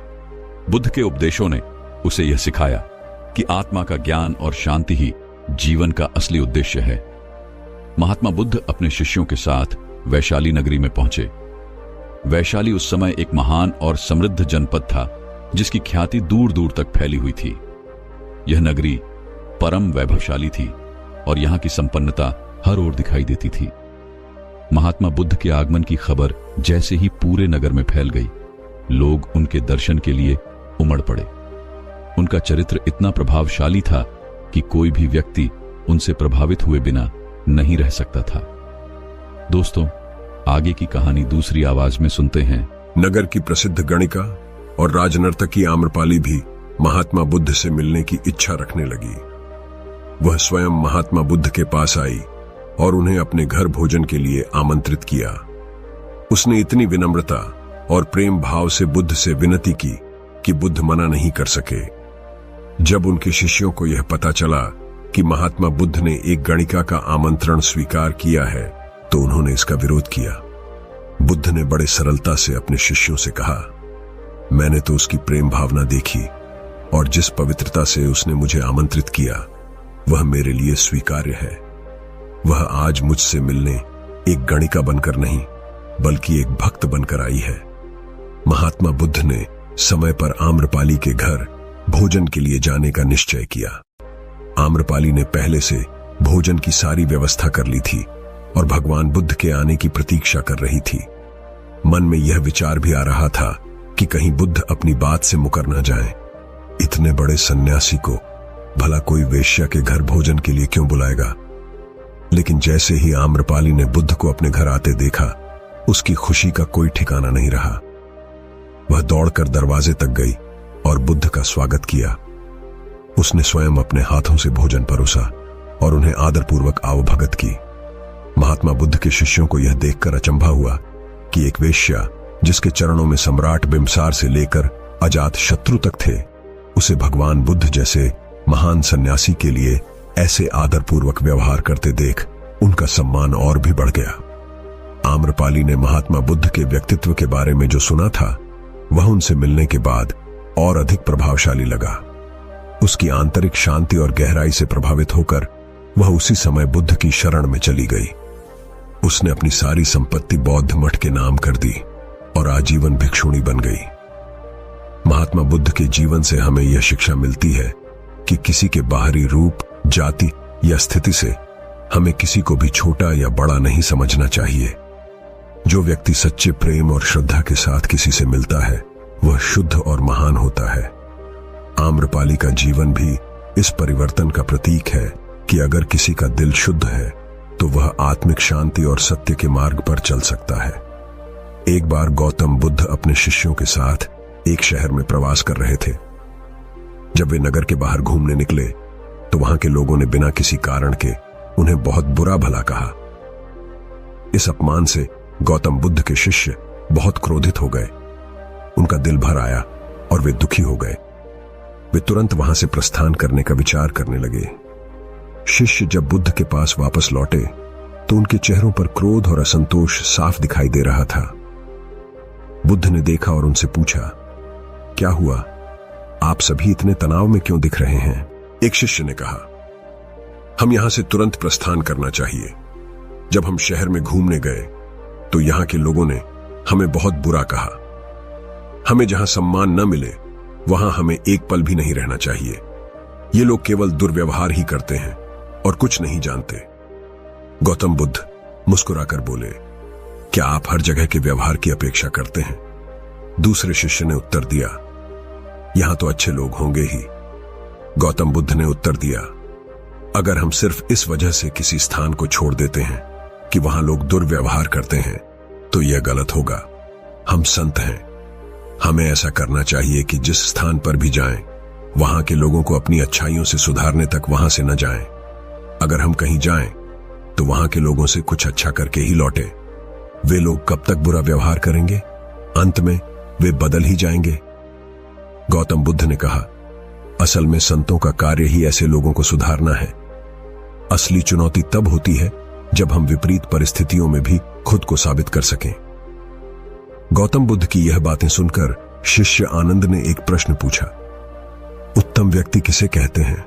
बुद्ध के उपदेशों ने उसे यह सिखाया कि आत्मा का ज्ञान और शांति ही जीवन का असली उद्देश्य है। महात्मा बुद्ध अपने शिष्यों के साथ वैशाली नगरी में पहुंचे। वैशाली उस समय एक महान और समृद्ध जनपद था, जिसकी ख्याति दूर दूर तक फैली हुई थी। यह नगरी परम वैभवशाली थी और यहां की संपन्नता हर ओर दिखाई देती थी। महात्मा बुद्ध के आगमन की खबर जैसे ही पूरे नगर में फैल गई, लोग उनके दर्शन के लिए उमड़ पड़े। उनका चरित्र इतना प्रभावशाली था कि कोई भी व्यक्ति उनसे प्रभावित हुए बिना नहीं रह सकता था। दोस्तों, आगे की कहानी दूसरी आवाज में सुनते हैं। नगर की प्रसिद्ध गणिका और राजनर्तकी आम्रपाली भी महात्मा बुद्ध से मिलने की इच्छा रखने लगी। वह स्वयं महात्मा बुद्ध के पास आई और उन्हें अपने घर भोजन के लिए आमंत्रित किया। उसने इतनी विनम्रता और प्रेम भाव से बुद्ध से विनती की कि बुद्ध मना नहीं कर सके। जब उनके शिष्यों को यह पता चला कि महात्मा बुद्ध ने एक गणिका का आमंत्रण स्वीकार किया है, तो उन्होंने इसका विरोध किया। बुद्ध ने बड़े सरलता से अपने शिष्यों से कहा, मैंने तो उसकी प्रेम भावना देखी और जिस पवित्रता से उसने मुझे आमंत्रित किया वह मेरे लिए स्वीकार्य है। वह आज मुझसे मिलने एक गणिका बनकर नहीं, बल्कि एक भक्त बनकर आई है। महात्मा बुद्ध ने समय पर आम्रपाली के घर भोजन के लिए जाने का निश्चय किया। आम्रपाली ने पहले से भोजन की सारी व्यवस्था कर ली थी और भगवान बुद्ध के आने की प्रतीक्षा कर रही थी। मन में यह विचार भी आ रहा था कि कहीं बुद्ध अपनी बात से मुकर ना जाएं। इतने बड़े सन्यासी को भला कोई वेश्या के घर भोजन के लिए क्यों बुलाएगा? लेकिन जैसे ही आम्रपाली ने बुद्ध को अपने घर आते देखा, उसकी खुशी का कोई ठिकाना नहीं रहा। वह दौड़कर दरवाजे तक गई और बुद्ध का स्वागत किया। उसने स्वयं अपने हाथों से भोजन परोसा और उन्हें आदरपूर्वक आवभगत की। महात्मा बुद्ध के शिष्यों को यह देखकर अचंभा हुआ कि एक वेश्या, जिसके चरणों में सम्राट बिंबसार से लेकर अजात शत्रु तक थे, उसे भगवान बुद्ध जैसे महान सन्यासी के लिए ऐसे आदरपूर्वक व्यवहार करते देख उनका सम्मान और भी बढ़ गया। आम्रपाली ने महात्मा बुद्ध के व्यक्तित्व के बारे में जो सुना था वह उनसे मिलने के बाद और अधिक प्रभावशाली लगा। उसकी आंतरिक शांति और गहराई से प्रभावित होकर वह उसी समय बुद्ध की शरण में चली गई। उसने अपनी सारी संपत्ति बौद्ध मठ के नाम कर दी और आजीवन भिक्षुणी बन गई। महात्मा बुद्ध के जीवन से हमें यह शिक्षा मिलती है कि किसी के बाहरी रूप, जाति या स्थिति से हमें किसी को भी छोटा या बड़ा नहीं समझना चाहिए। जो व्यक्ति सच्चे प्रेम और श्रद्धा के साथ किसी से मिलता है वह शुद्ध और महान होता है। आम्रपाली का जीवन भी इस परिवर्तन का प्रतीक है कि अगर किसी का दिल शुद्ध है तो वह आत्मिक शांति और सत्य के मार्ग पर चल सकता है। एक बार गौतम बुद्ध अपने शिष्यों के साथ एक शहर में प्रवास कर रहे थे। जब वे नगर के बाहर घूमने निकले तो वहां के लोगों ने बिना किसी कारण के उन्हें बहुत बुरा भला कहा। इस अपमान से गौतम बुद्ध के शिष्य बहुत क्रोधित हो गए। उनका दिल भर आया और वे दुखी हो गए। वे तुरंत वहां से प्रस्थान करने का विचार करने लगे। शिष्य जब बुद्ध के पास वापस लौटे तो उनके चेहरों पर क्रोध और असंतोष साफ दिखाई दे रहा था। बुद्ध ने देखा और उनसे पूछा, क्या हुआ? आप सभी इतने तनाव में क्यों दिख रहे हैं? एक शिष्य ने कहा, हम यहां से तुरंत प्रस्थान करना चाहिए। जब हम शहर में घूमने गए तो यहां के लोगों ने हमें बहुत बुरा कहा। हमें जहां सम्मान न मिले वहां हमें एक पल भी नहीं रहना चाहिए। ये लोग केवल दुर्व्यवहार ही करते हैं और कुछ नहीं जानते। गौतम बुद्ध मुस्कुराकर बोले, क्या आप हर जगह के व्यवहार की अपेक्षा करते हैं? दूसरे शिष्य ने उत्तर दिया, यहां तो अच्छे लोग होंगे ही। गौतम बुद्ध ने उत्तर दिया, अगर हम सिर्फ इस वजह से किसी स्थान को छोड़ देते हैं कि वहां लोग दुर्व्यवहार करते हैं तो यह गलत होगा। हम संत हैं, हमें ऐसा करना चाहिए कि जिस स्थान पर भी जाएं, वहां के लोगों को अपनी अच्छाइयों से सुधारने तक वहां से न जाएं। अगर हम कहीं जाएं तो वहां के लोगों से कुछ अच्छा करके ही लौटे। वे लोग कब तक बुरा व्यवहार करेंगे? अंत में वे बदल ही जाएंगे। गौतम बुद्ध ने कहा, असल में संतों का कार्य ही ऐसे लोगों को सुधारना है। असली चुनौती तब होती है जब हम विपरीत परिस्थितियों में भी खुद को साबित कर सकें। गौतम बुद्ध की यह बातें सुनकर शिष्य आनंद ने एक प्रश्न पूछा, उत्तम व्यक्ति किसे कहते हैं?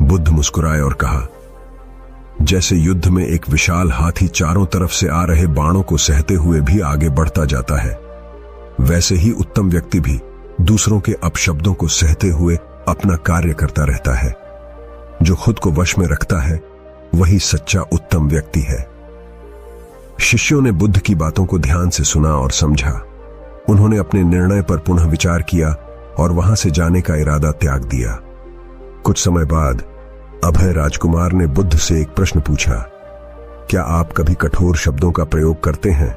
बुद्ध मुस्कुराए और कहा, जैसे युद्ध में एक विशाल हाथी चारों तरफ से आ रहे बाणों को सहते हुए भी आगे बढ़ता जाता है, वैसे ही उत्तम व्यक्ति भी दूसरों के अपशब्दों को सहते हुए अपना कार्य करता रहता है। जो खुद को वश में रखता है वही सच्चा उत्तम व्यक्ति है। शिष्यों ने बुद्ध की बातों को ध्यान से सुना और समझा। उन्होंने अपने निर्णय पर पुनः विचार किया और वहां से जाने का इरादा त्याग दिया। कुछ समय बाद अभय राजकुमार ने बुद्ध से एक प्रश्न पूछा, क्या आप कभी कठोर शब्दों का प्रयोग करते हैं?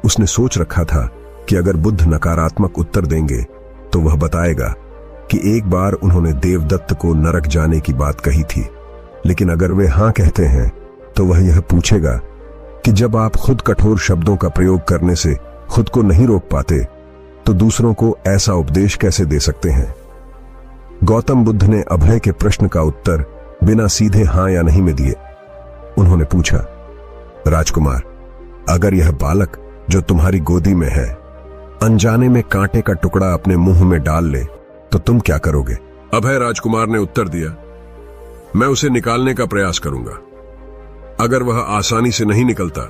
उसने सोच रखा था कि अगर बुद्ध नकारात्मक उत्तर देंगे तो वह बताएगा कि एक बार उन्होंने देवदत्त को नरक जाने की बात कही थी, लेकिन अगर वे हां कहते हैं तो वह यह पूछेगा कि जब आप खुद कठोर शब्दों का प्रयोग करने से खुद को नहीं रोक पाते तो दूसरों को ऐसा उपदेश कैसे दे सकते हैं? गौतम बुद्ध ने अभय के प्रश्न का उत्तर बिना सीधे हां या नहीं में दिए। उन्होंने पूछा, राजकुमार, अगर यह बालक जो तुम्हारी गोदी में है अनजाने में कांटे का टुकड़ा अपने मुंह में डाल ले तो तुम क्या करोगे? अभय राजकुमार ने उत्तर दिया, मैं उसे निकालने का प्रयास करूंगा। अगर वह आसानी से नहीं निकलता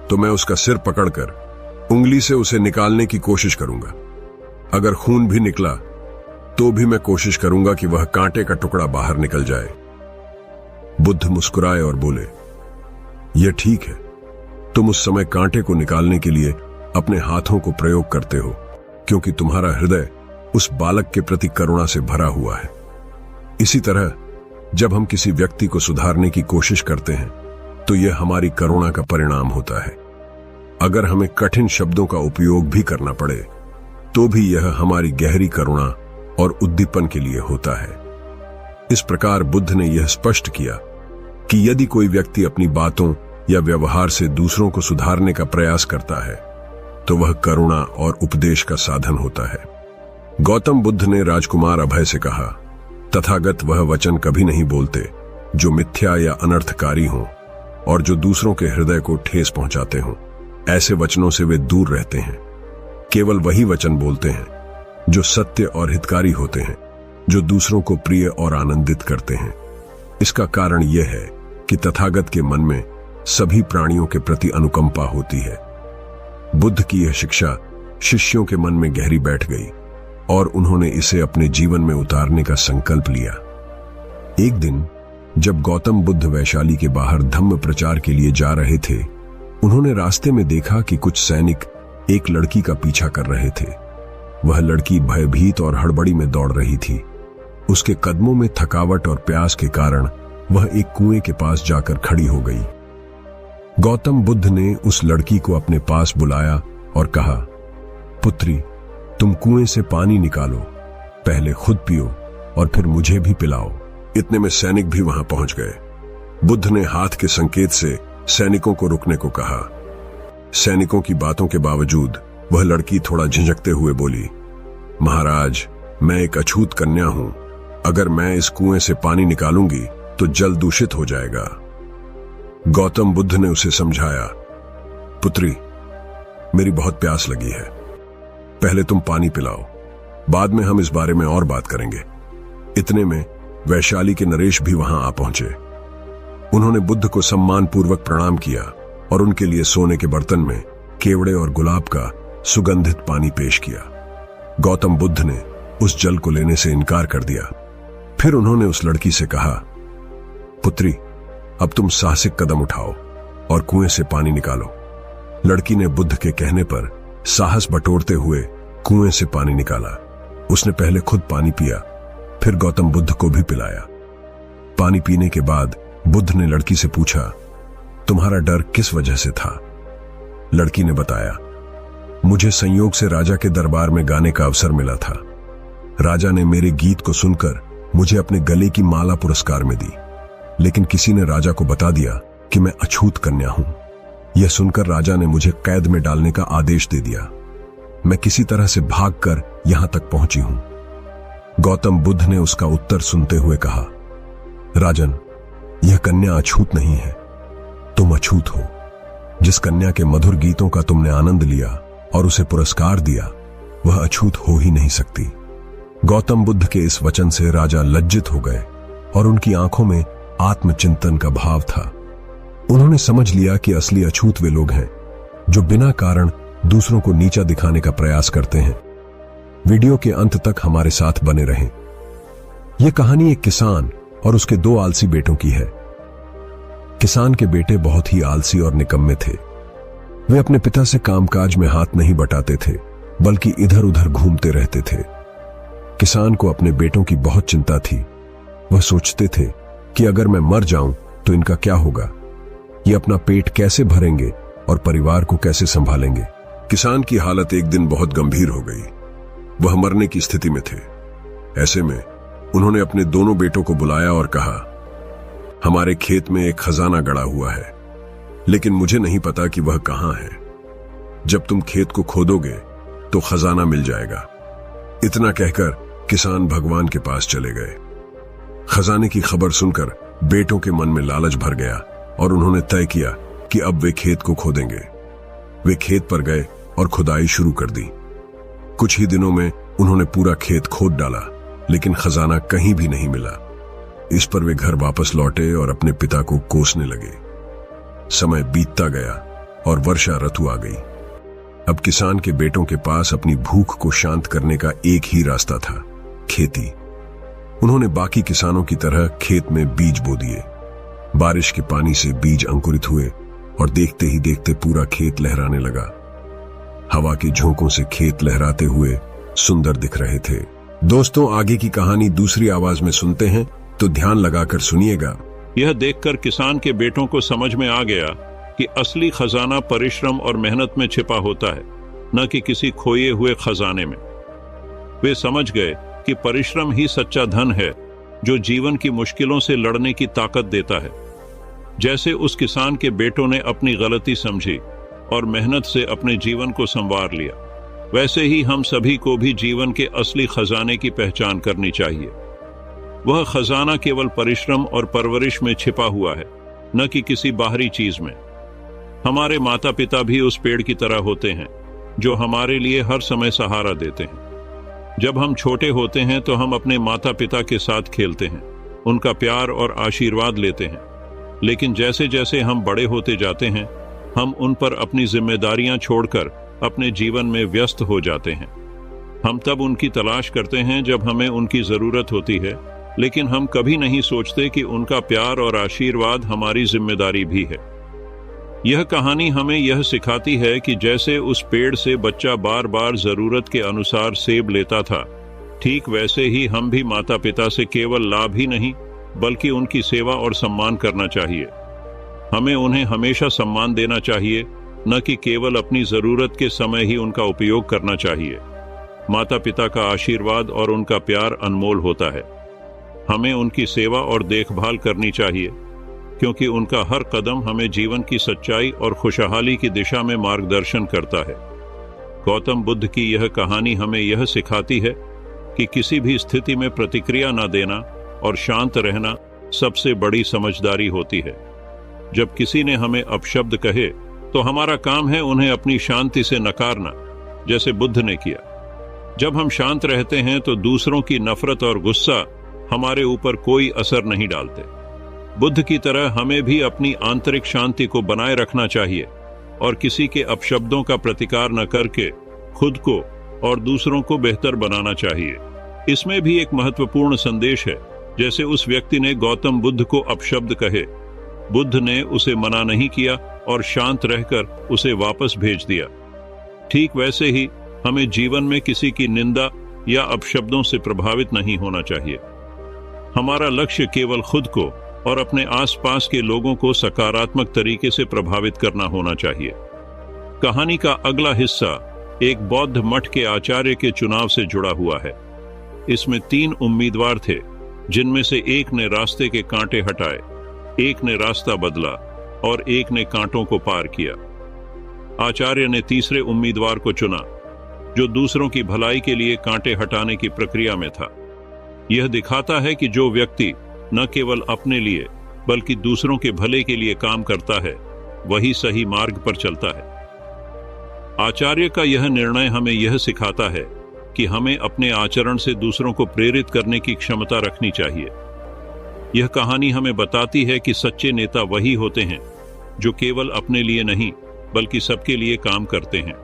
तो मैं उसका सिर पकड़कर उंगली से उसे निकालने की कोशिश करूंगा। अगर खून भी निकला तो भी मैं कोशिश करूंगा कि वह कांटे का टुकड़ा बाहर निकल जाए। बुद्ध मुस्कुराए और बोले, यह ठीक है, तुम उस समय कांटे को निकालने के लिए अपने हाथों को प्रयोग करते हो क्योंकि तुम्हारा हृदय उस बालक के प्रति करुणा से भरा हुआ है। इसी तरह जब हम किसी व्यक्ति को सुधारने की कोशिश करते हैं तो यह हमारी करुणा का परिणाम होता है। अगर हमें कठिन शब्दों का उपयोग भी करना पड़े तो भी यह हमारी गहरी करुणा और उद्दीपन के लिए होता है। इस प्रकार बुद्ध ने यह स्पष्ट किया कि यदि कोई व्यक्ति अपनी बातों या व्यवहार से दूसरों को सुधारने का प्रयास करता है तो वह करुणा और उपदेश का साधन होता है। गौतम बुद्ध ने राजकुमार अभय से कहा, तथागत वह वचन कभी नहीं बोलते जो मिथ्या या अनर्थकारी हो। और जो दूसरों के हृदय को ठेस पहुंचाते हों, ऐसे वचनों से वे दूर रहते हैं। केवल वही वचन बोलते हैं जो सत्य और हितकारी होते हैं, जो दूसरों को प्रिय और आनंदित करते हैं। इसका कारण यह है कि तथागत के मन में सभी प्राणियों के प्रति अनुकंपा होती है। बुद्ध की यह शिक्षा शिष्यों के मन में गहरी बैठ गई और उन्होंने इसे अपने जीवन में उतारने का संकल्प लिया। एक दिन जब गौतम बुद्ध वैशाली के बाहर धम्म प्रचार के लिए जा रहे थे, उन्होंने रास्ते में देखा कि कुछ सैनिक एक लड़की का पीछा कर रहे थे। वह लड़की भयभीत और हड़बड़ी में दौड़ रही थी। उसके कदमों में थकावट और प्यास के कारण वह एक कुएं के पास जाकर खड़ी हो गई। गौतम बुद्ध ने उस लड़की को अपने पास बुलाया और कहा, पुत्री, तुम कुएं से पानी निकालो, पहले खुद पियो और फिर मुझे भी पिलाओ। इतने में सैनिक भी वहां पहुंच गए। बुद्ध ने हाथ के संकेत से सैनिकों को रुकने को कहा। सैनिकों की बातों के बावजूद वह लड़की थोड़ा झिझकते हुए बोली, महाराज, मैं एक अछूत कन्या हूं। अगर मैं इस कुएं से पानी निकालूंगी तो जल दूषित हो जाएगा। गौतम बुद्ध ने उसे समझाया, पुत्री, मेरी बहुत प्यास लगी है, पहले तुम पानी पिलाओ, बाद में हम इस बारे में और बात करेंगे। इतने में वैशाली के नरेश भी वहां आ पहुंचे। उन्होंने बुद्ध को सम्मान पूर्वक प्रणाम किया और उनके लिए सोने के बर्तन में केवड़े और गुलाब का सुगंधित पानी पेश किया। गौतम बुद्ध ने उस जल को लेने से इनकार कर दिया। फिर उन्होंने उस लड़की से कहा, पुत्री, अब तुम साहसिक कदम उठाओ और कुएं से पानी निकालो। लड़की ने बुद्ध के कहने पर साहस बटोरते हुए कुएं से पानी निकाला। उसने पहले खुद पानी पिया, फिर गौतम बुद्ध को भी पिलाया। पानी पीने के बाद बुद्ध ने लड़की से पूछा, तुम्हारा डर किस वजह से था? लड़की ने बताया, मुझे संयोग से राजा के दरबार में गाने का अवसर मिला था। राजा ने मेरे गीत को सुनकर मुझे अपने गले की माला पुरस्कार में दी, लेकिन किसी ने राजा को बता दिया कि मैं अछूत कन्या हूं। यह सुनकर राजा ने मुझे कैद में डालने का आदेश दे दिया। मैं किसी तरह से भागकर यहां तक पहुंची हूं। गौतम बुद्ध ने उसका उत्तर सुनते हुए कहा, राजन, यह कन्या अछूत नहीं है, तुम अछूत हो। जिस कन्या के मधुर गीतों का तुमने आनंद लिया और उसे पुरस्कार दिया, वह अछूत हो ही नहीं सकती। गौतम बुद्ध के इस वचन से राजा लज्जित हो गए और उनकी आंखों में आत्मचिंतन का भाव था। उन्होंने समझ लिया कि असली अछूत वे लोग हैं जो बिना कारण दूसरों को नीचा दिखाने का प्रयास करते हैं। वीडियो के अंत तक हमारे साथ बने रहें। यह कहानी एक किसान और उसके 2 आलसी बेटों की है। किसान के बेटे बहुत ही आलसी और निकम्मे थे। वे अपने पिता से कामकाज में हाथ नहीं बटाते थे, बल्कि इधर उधर घूमते रहते थे। किसान को अपने बेटों की बहुत चिंता थी। वह सोचते थे कि अगर मैं मर जाऊं तो इनका क्या होगा, ये अपना पेट कैसे भरेंगे और परिवार को कैसे संभालेंगे। किसान की हालत एक दिन बहुत गंभीर हो गई। वह मरने की स्थिति में थे। ऐसे में उन्होंने अपने दोनों बेटों को बुलाया और कहा, हमारे खेत में एक खजाना गड़ा हुआ है, लेकिन मुझे नहीं पता कि वह कहां है। जब तुम खेत को खोदोगे तो खजाना मिल जाएगा। इतना कहकर किसान भगवान के पास चले गए। खजाने की खबर सुनकर बेटों के मन में लालच भर गया और उन्होंने तय किया कि अब वे खेत को खोदेंगे। वे खेत पर गए और खुदाई शुरू कर दी। कुछ ही दिनों में उन्होंने पूरा खेत खोद डाला, लेकिन खजाना कहीं भी नहीं मिला। इस पर वे घर वापस लौटे और अपने पिता को कोसने लगे। समय बीतता गया और वर्षा ऋतु आ गई। अब किसान के बेटों के पास अपनी भूख को शांत करने का एक ही रास्ता था, खेती। उन्होंने बाकी किसानों की तरह खेत में बीज बो दिए। बारिश के पानी से बीज अंकुरित हुए और देखते ही देखते पूरा खेत लहराने लगा। हवा के झोंकों से खेत लहराते हुए सुंदर दिख रहे थे। दोस्तों, आगे की कहानी दूसरी आवाज में सुनते हैं, तो ध्यान लगाकर सुनिएगा। यह देखकर किसान के बेटों को समझ में आ गया कि असली खजाना परिश्रम और मेहनत में छिपा होता है, न कि किसी खोए हुए खजाने में। वे समझ गए कि परिश्रम ही सच्चा धन है जो जीवन की मुश्किलों से लड़ने की ताकत देता है। जैसे उस किसान के बेटों ने अपनी गलती समझी और मेहनत से अपने जीवन को संवार लिया, वैसे ही हम सभी को भी जीवन के असली खजाने की पहचान करनी चाहिए। वह खजाना केवल परिश्रम और परवरिश में छिपा हुआ है, न कि किसी बाहरी चीज में। हमारे माता पिता भी उस पेड़ की तरह होते हैं जो हमारे लिए हर समय सहारा देते हैं। जब हम छोटे होते हैं तो हम अपने माता पिता के साथ खेलते हैं, उनका प्यार और आशीर्वाद लेते हैं। लेकिन जैसे जैसे हम बड़े होते जाते हैं, हम उन पर अपनी जिम्मेदारियां छोड़कर अपने जीवन में व्यस्त हो जाते हैं। हम तब उनकी तलाश करते हैं जब हमें उनकी जरूरत होती है, लेकिन हम कभी नहीं सोचते कि उनका प्यार और आशीर्वाद हमारी जिम्मेदारी भी है। यह कहानी हमें यह सिखाती है कि जैसे उस पेड़ से बच्चा बार बार जरूरत के अनुसार सेब लेता था, ठीक वैसे ही हम भी माता पिता से केवल लाभ ही नहीं बल्कि उनकी सेवा और सम्मान करना चाहिए। हमें उन्हें हमेशा सम्मान देना चाहिए, न कि केवल अपनी जरूरत के समय ही उनका उपयोग करना चाहिए। माता पिता का आशीर्वाद और उनका प्यार अनमोल होता है। हमें उनकी सेवा और देखभाल करनी चाहिए, क्योंकि उनका हर कदम हमें जीवन की सच्चाई और खुशहाली की दिशा में मार्गदर्शन करता है। गौतम बुद्ध की यह कहानी हमें यह सिखाती है कि किसी भी स्थिति में प्रतिक्रिया न देना और शांत रहना सबसे बड़ी समझदारी होती है। जब किसी ने हमें अपशब्द कहे तो हमारा काम है उन्हें अपनी शांति से नकारना, जैसे बुद्ध ने किया। जब हम शांत रहते हैं तो दूसरों की नफरत और गुस्सा हमारे ऊपर कोई असर नहीं डालते। बुद्ध की तरह हमें भी अपनी आंतरिक शांति को बनाए रखना चाहिए और किसी के अपशब्दों का प्रतिकार न करके खुद को और दूसरों को बेहतर बनाना चाहिए। इसमें भी एक महत्वपूर्ण संदेश है। जैसे उस व्यक्ति ने गौतम बुद्ध को अपशब्द कहे, बुद्ध ने उसे मना नहीं किया और शांत रहकर उसे वापस भेज दिया। ठीक वैसे ही हमें जीवन में किसी की निंदा या अपशब्दों से प्रभावित नहीं होना चाहिए। हमारा लक्ष्य केवल खुद को और अपने आसपास के लोगों को सकारात्मक तरीके से प्रभावित करना होना चाहिए। कहानी का अगला हिस्सा एक बौद्ध मठ के आचार्य के चुनाव से जुड़ा हुआ है। इसमें 3 उम्मीदवार थे, जिनमें से एक ने रास्ते के कांटे हटाए, एक ने रास्ता बदला और एक ने कांटों को पार किया। आचार्य ने तीसरे उम्मीदवार को चुना, जो दूसरों की भलाई के लिए कांटे हटाने की प्रक्रिया में था। यह दिखाता है कि जो व्यक्ति न केवल अपने लिए बल्कि दूसरों के भले के लिए काम करता है, वही सही मार्ग पर चलता है। आचार्य का यह निर्णय हमें यह सिखाता है कि हमें अपने आचरण से दूसरों को प्रेरित करने की क्षमता रखनी चाहिए। यह कहानी हमें बताती है कि सच्चे नेता वही होते हैं जो केवल अपने लिए नहीं बल्कि सबके लिए काम करते हैं।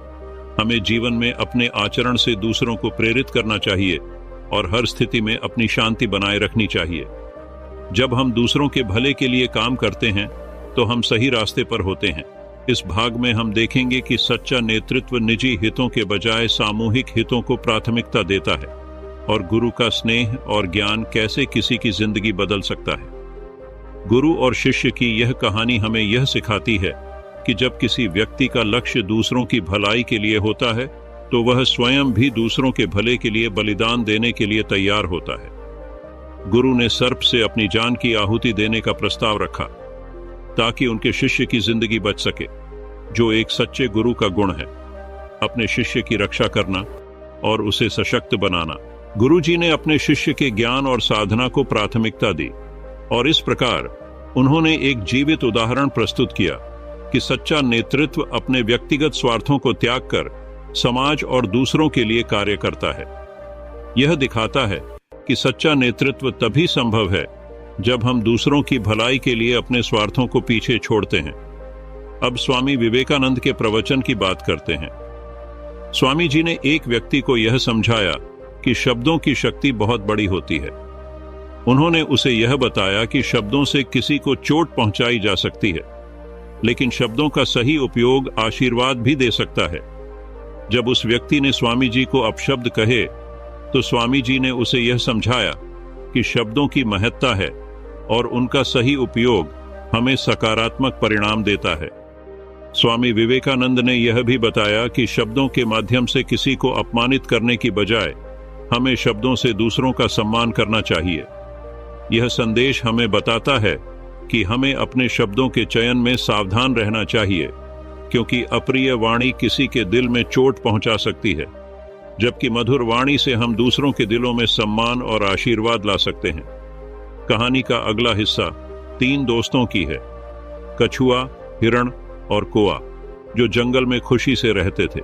हमें जीवन में अपने आचरण से दूसरों को प्रेरित करना चाहिए और हर स्थिति में अपनी शांति बनाए रखनी चाहिए। जब हम दूसरों के भले के लिए काम करते हैं तो हम सही रास्ते पर होते हैं। इस भाग में हम देखेंगे कि सच्चा नेतृत्व निजी हितों के बजाय सामूहिक हितों को प्राथमिकता देता है और गुरु का स्नेह और ज्ञान कैसे किसी की जिंदगी बदल सकता है। गुरु और शिष्य की यह कहानी हमें यह सिखाती है कि जब किसी व्यक्ति का लक्ष्य दूसरों की भलाई के लिए होता है तो वह स्वयं भी दूसरों के भले के लिए बलिदान देने के लिए तैयार होता है। गुरु ने सर्प से अपनी जान की आहुति देने का प्रस्ताव रखा ताकि उनके शिष्य की जिंदगी बच सके, जो एक सच्चे गुरु का गुण है, अपने शिष्य की रक्षा करना और उसे सशक्त बनाना। गुरुजी ने अपने शिष्य के ज्ञान और साधना को प्राथमिकता दी और इस प्रकार उन्होंने एक जीवित उदाहरण प्रस्तुत किया कि सच्चा नेतृत्व अपने व्यक्तिगत स्वार्थों को त्याग कर समाज और दूसरों के लिए कार्य करता है। यह दिखाता है कि सच्चा नेतृत्व तभी संभव है जब हम दूसरों की भलाई के लिए अपने स्वार्थों को पीछे छोड़ते हैं। अब स्वामी विवेकानंद के प्रवचन की बात करते हैं। स्वामी जी ने एक व्यक्ति को यह समझाया कि शब्दों की शक्ति बहुत बड़ी होती है। उन्होंने उसे यह बताया कि शब्दों से किसी को चोट पहुंचाई जा सकती है, लेकिन शब्दों का सही उपयोग आशीर्वाद भी दे सकता है। जब उस व्यक्ति ने स्वामी जी को अपशब्द कहे तो स्वामी जी ने उसे यह समझाया कि शब्दों की महत्ता है और उनका सही उपयोग हमें सकारात्मक परिणाम देता है। स्वामी विवेकानंद ने यह भी बताया कि शब्दों के माध्यम से किसी को अपमानित करने की बजाय हमें शब्दों से दूसरों का सम्मान करना चाहिए। यह संदेश हमें बताता है कि हमें अपने शब्दों के चयन में सावधान रहना चाहिए, क्योंकि अप्रिय वाणी किसी के दिल में चोट पहुंचा सकती है, जबकि मधुर वाणी से हम दूसरों के दिलों में सम्मान और आशीर्वाद ला सकते हैं। कहानी का अगला हिस्सा 3 दोस्तों की है। कछुआ, हिरण और कौआ, जो जंगल में खुशी से रहते थे।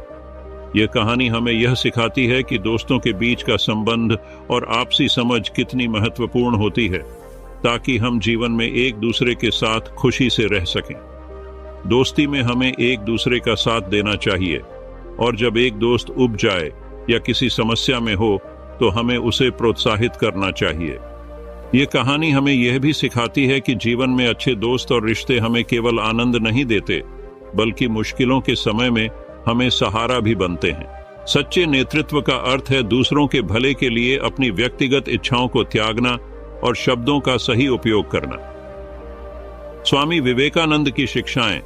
यह कहानी हमें यह सिखाती है कि दोस्तों के बीच का संबंध और आपसी समझ कितनी महत्वपूर्ण होती है, ताकि हम जीवन में एक दूसरे के साथ खुशी से रह सकें। दोस्ती में हमें एक दूसरे का साथ देना चाहिए, और जब एक दोस्त उब जाए या किसी समस्या में हो तो हमें उसे प्रोत्साहित करना चाहिए। ये कहानी हमें यह भी सिखाती है कि जीवन में अच्छे दोस्त और रिश्ते हमें केवल आनंद नहीं देते, बल्कि मुश्किलों के समय में हमें सहारा भी बनते हैं। सच्चे नेतृत्व का अर्थ है दूसरों के भले के लिए अपनी व्यक्तिगत इच्छाओं को त्यागना और शब्दों का सही उपयोग करना। स्वामी विवेकानंद की शिक्षाएं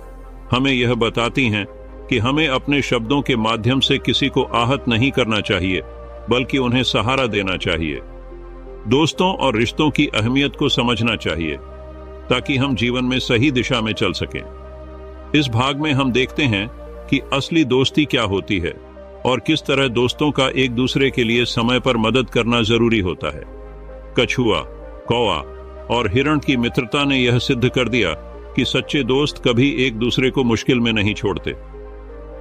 हमें यह बताती हैं कि हमें अपने शब्दों के माध्यम से किसी को आहत नहीं करना चाहिए, बल्कि उन्हें सहारा देना चाहिए। दोस्तों और रिश्तों की अहमियत को समझना चाहिए, ताकि हम जीवन में सही दिशा में चल सकें। इस भाग में हम देखते हैं कि असली दोस्ती क्या होती है और किस तरह दोस्तों का एक दूसरे के लिए समय पर मदद करना जरूरी होता है। कछुआ, कौआ और हिरण की मित्रता ने यह सिद्ध कर दिया कि सच्चे दोस्त कभी एक दूसरे को मुश्किल में नहीं छोड़ते।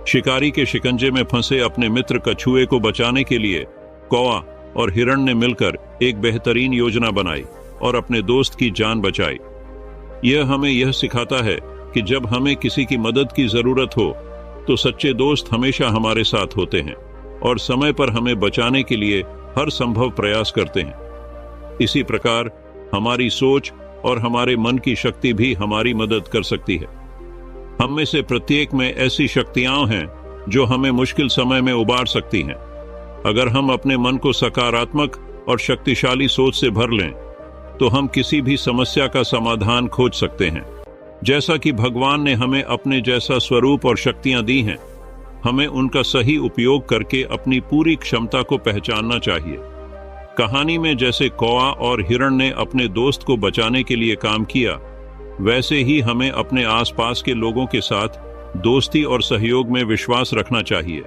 शिकारी के शिकंजे में फंसे अपने मित्र कछुए को बचाने के लिए कौआ और हिरण ने मिलकर एक बेहतरीन योजना बनाई और अपने दोस्त की जान बचाई। यह हमें यह सिखाता है कि जब हमें किसी की मदद की जरूरत हो तो सच्चे दोस्त हमेशा हमारे साथ होते हैं और समय पर हमें बचाने के लिए हर संभव प्रयास करते हैं। इसी प्रकार हमारी सोच और हमारे मन की शक्ति भी हमारी मदद कर सकती है। हम में से प्रत्येक में ऐसी शक्तियां हैं जो हमें मुश्किल समय में उबार सकती हैं। अगर हम अपने मन को सकारात्मक और शक्तिशाली सोच से भर लें तो हम किसी भी समस्या का समाधान खोज सकते हैं। जैसा कि भगवान ने हमें अपने जैसा स्वरूप और शक्तियां दी हैं, हमें उनका सही उपयोग करके अपनी पूरी क्षमता को पहचानना चाहिए। कहानी में जैसे कौआ और हिरण ने अपने दोस्त को बचाने के लिए काम किया, वैसे ही हमें अपने आसपास के लोगों के साथ दोस्ती और सहयोग में विश्वास रखना चाहिए।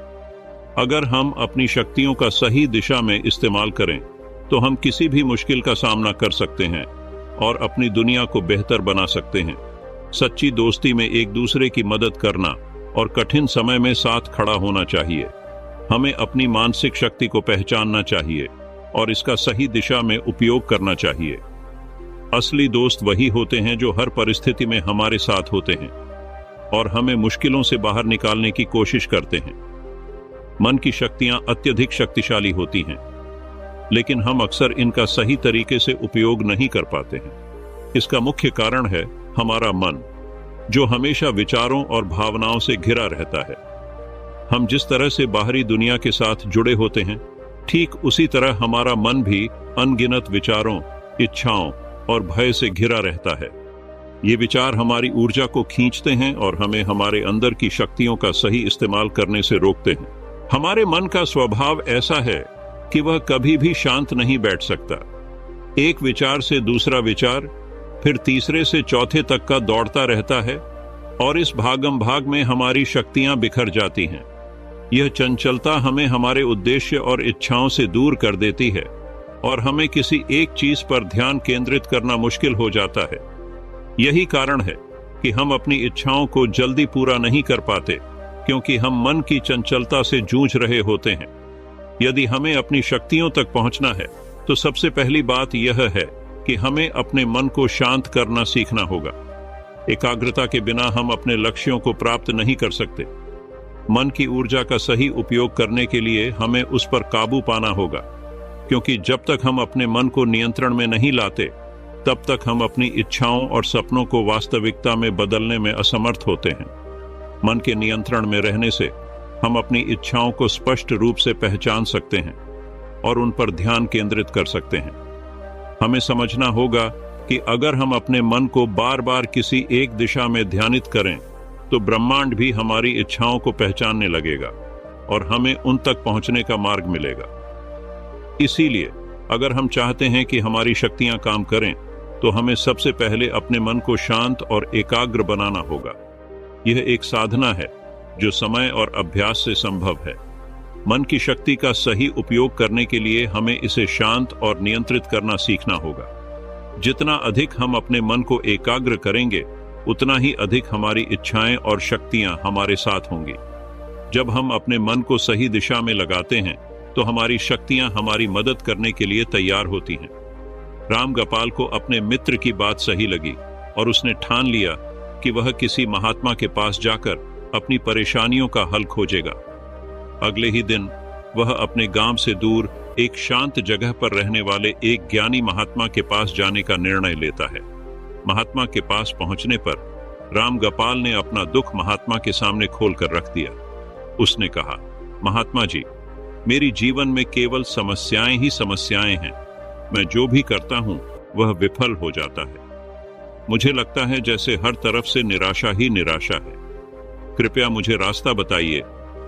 अगर हम अपनी शक्तियों का सही दिशा में इस्तेमाल करें तो हम किसी भी मुश्किल का सामना कर सकते हैं और अपनी दुनिया को बेहतर बना सकते हैं। सच्ची दोस्ती में एक दूसरे की मदद करना और कठिन समय में साथ खड़ा होना चाहिए। हमें अपनी मानसिक शक्ति को पहचानना चाहिए और इसका सही दिशा में उपयोग करना चाहिए। असली दोस्त वही होते हैं जो हर परिस्थिति में हमारे साथ होते हैं और हमें मुश्किलों से बाहर निकालने की कोशिश करते हैं। मन की शक्तियां अत्यधिक शक्तिशाली होती हैं, लेकिन हम अक्सर इनका सही तरीके से उपयोग नहीं कर पाते हैं। इसका मुख्य कारण है हमारा मन, जो हमेशा विचारों और भावनाओं से घिरा रहता है। हम जिस तरह से बाहरी दुनिया के साथ जुड़े होते हैं, ठीक उसी तरह हमारा मन भी अनगिनत विचारों, इच्छाओं और भय से घिरा रहता है। ये विचार हमारी ऊर्जा को खींचते हैं और हमें हमारे अंदर की शक्तियों का सही इस्तेमाल करने से रोकते हैं। हमारे मन का स्वभाव ऐसा है कि वह कभी भी शांत नहीं बैठ सकता। एक विचार से दूसरा विचार, फिर तीसरे से चौथे तक का दौड़ता रहता है और इस भागम भाग में हमारी शक्तियां बिखर जाती हैं। यह चंचलता हमें हमारे उद्देश्य और इच्छाओं से दूर कर देती है और हमें किसी एक चीज पर ध्यान केंद्रित करना मुश्किल हो जाता है। यही कारण है कि हम अपनी इच्छाओं को जल्दी पूरा नहीं कर पाते, क्योंकि हम मन की चंचलता से जूझ रहे होते हैं। यदि हमें अपनी शक्तियों तक पहुंचना है तो सबसे पहली बात यह है कि हमें अपने मन को शांत करना सीखना होगा। एकाग्रता के बिना हम अपने लक्ष्यों को प्राप्त नहीं कर सकते। मन की ऊर्जा का सही उपयोग करने के लिए हमें उस पर काबू पाना होगा, क्योंकि जब तक हम अपने मन को नियंत्रण में नहीं लाते, तब तक हम अपनी इच्छाओं और सपनों को वास्तविकता में बदलने में असमर्थ होते हैं। मन के नियंत्रण में रहने से हम अपनी इच्छाओं को स्पष्ट रूप से पहचान सकते हैं और उन पर ध्यान केंद्रित कर सकते हैं। हमें समझना होगा कि अगर हम अपने मन को बार बार किसी एक दिशा में ध्यानित करें तो ब्रह्मांड भी हमारी इच्छाओं को पहचानने लगेगा और हमें उन तक पहुंचने का मार्ग मिलेगा। इसीलिए अगर हम चाहते हैं कि हमारी शक्तियां काम करें तो हमें सबसे पहले अपने मन को शांत और एकाग्र बनाना होगा। यह एक साधना है जो समय और अभ्यास से संभव है। मन की शक्ति का सही उपयोग करने के लिए हमें इसे शांत और नियंत्रित करना सीखना होगा। जितना अधिक हम अपने मन को एकाग्र करेंगे, उतना ही अधिक हमारी इच्छाएं और शक्तियां हमारे साथ होंगी। जब हम अपने मन को सही दिशा में लगाते हैं तो हमारी शक्तियां हमारी मदद करने के लिए तैयार होती हैं। रामगोपाल को अपने मित्र की बात सही लगी और उसने ठान लिया कि वह किसी महात्मा के पास जाकर अपनी परेशानियों का हल खोजेगा। अगले ही दिन वह अपने गांव से दूर एक शांत जगह पर रहने वाले एक ज्ञानी महात्मा के पास जाने का निर्णय लेता है। महात्मा के पास पहुंचने पर रामगोपाल ने अपना दुख महात्मा के सामने खोलकर रख दिया। उसने कहा, महात्मा जी, मेरी जीवन में केवल समस्याएं ही समस्याएं हैं। मैं जो भी करता हूं वह विफल हो जाता है। मुझे लगता है जैसे हर तरफ से निराशा ही निराशा है। कृपया मुझे रास्ता बताइए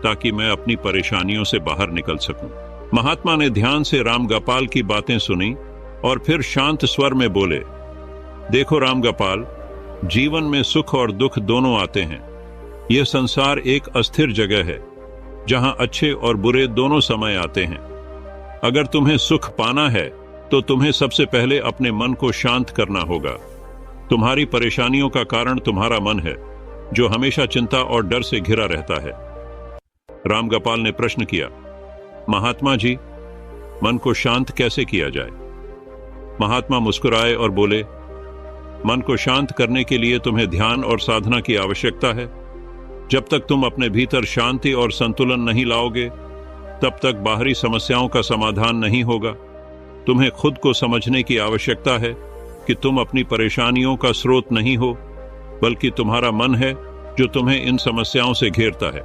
ताकि मैं अपनी परेशानियों से बाहर निकल सकूं। महात्मा ने ध्यान से रामगोपाल की बातें सुनी और फिर शांत स्वर में बोले, देखो रामगोपाल, जीवन में सुख और दुख दोनों आते हैं। यह संसार एक अस्थिर जगह है जहां अच्छे और बुरे दोनों समय आते हैं। अगर तुम्हें सुख पाना है तो तुम्हें सबसे पहले अपने मन को शांत करना होगा। तुम्हारी परेशानियों का कारण तुम्हारा मन है, जो हमेशा चिंता और डर से घिरा रहता है। रामगोपाल ने प्रश्न किया, महात्मा जी, मन को शांत कैसे किया जाए? महात्मा मुस्कुराए और बोले, मन को शांत करने के लिए तुम्हें ध्यान और साधना की आवश्यकता है। जब तक तुम अपने भीतर शांति और संतुलन नहीं लाओगे, तब तक बाहरी समस्याओं का समाधान नहीं होगा। तुम्हें खुद को समझने की आवश्यकता है कि तुम अपनी परेशानियों का स्रोत नहीं हो, बल्कि तुम्हारा मन है जो तुम्हें इन समस्याओं से घेरता है।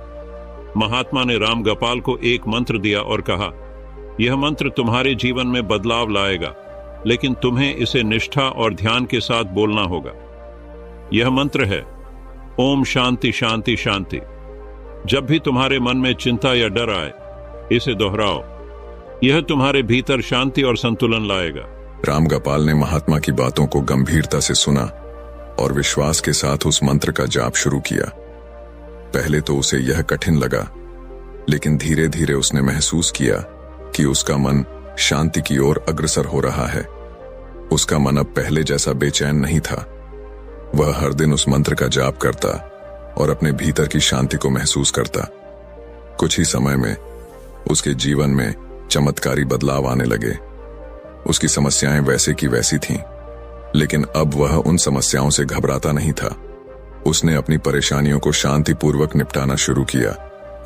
महात्मा ने रामगोपाल को एक मंत्र दिया और कहा, यह मंत्र तुम्हारे जीवन में बदलाव लाएगा, लेकिन तुम्हें इसे निष्ठा और ध्यान के साथ बोलना होगा। यह मंत्र है, ओम शांति शांति शांति। जब भी तुम्हारे मन में चिंता या डर आए, इसे दोहराओ। यह तुम्हारे भीतर शांति और संतुलन लाएगा। रामगोपाल ने महात्मा की बातों को गंभीरता से सुना और विश्वास के साथ उस मंत्र का जाप शुरू किया। पहले तो उसे यह कठिन लगा, लेकिन धीरे धीरे उसने महसूस किया कि उसका मन शांति की ओर अग्रसर हो रहा है। उसका मन अब पहले जैसा बेचैन नहीं था। वह हर दिन उस मंत्र का जाप करता और अपने भीतर की शांति को महसूस करता। कुछ ही समय में उसके जीवन में चमत्कारी बदलाव आने लगे। उसकी समस्याएं वैसे की वैसी थीं, लेकिन अब वह उन समस्याओं से घबराता नहीं था। उसने अपनी परेशानियों को शांतिपूर्वक निपटाना शुरू किया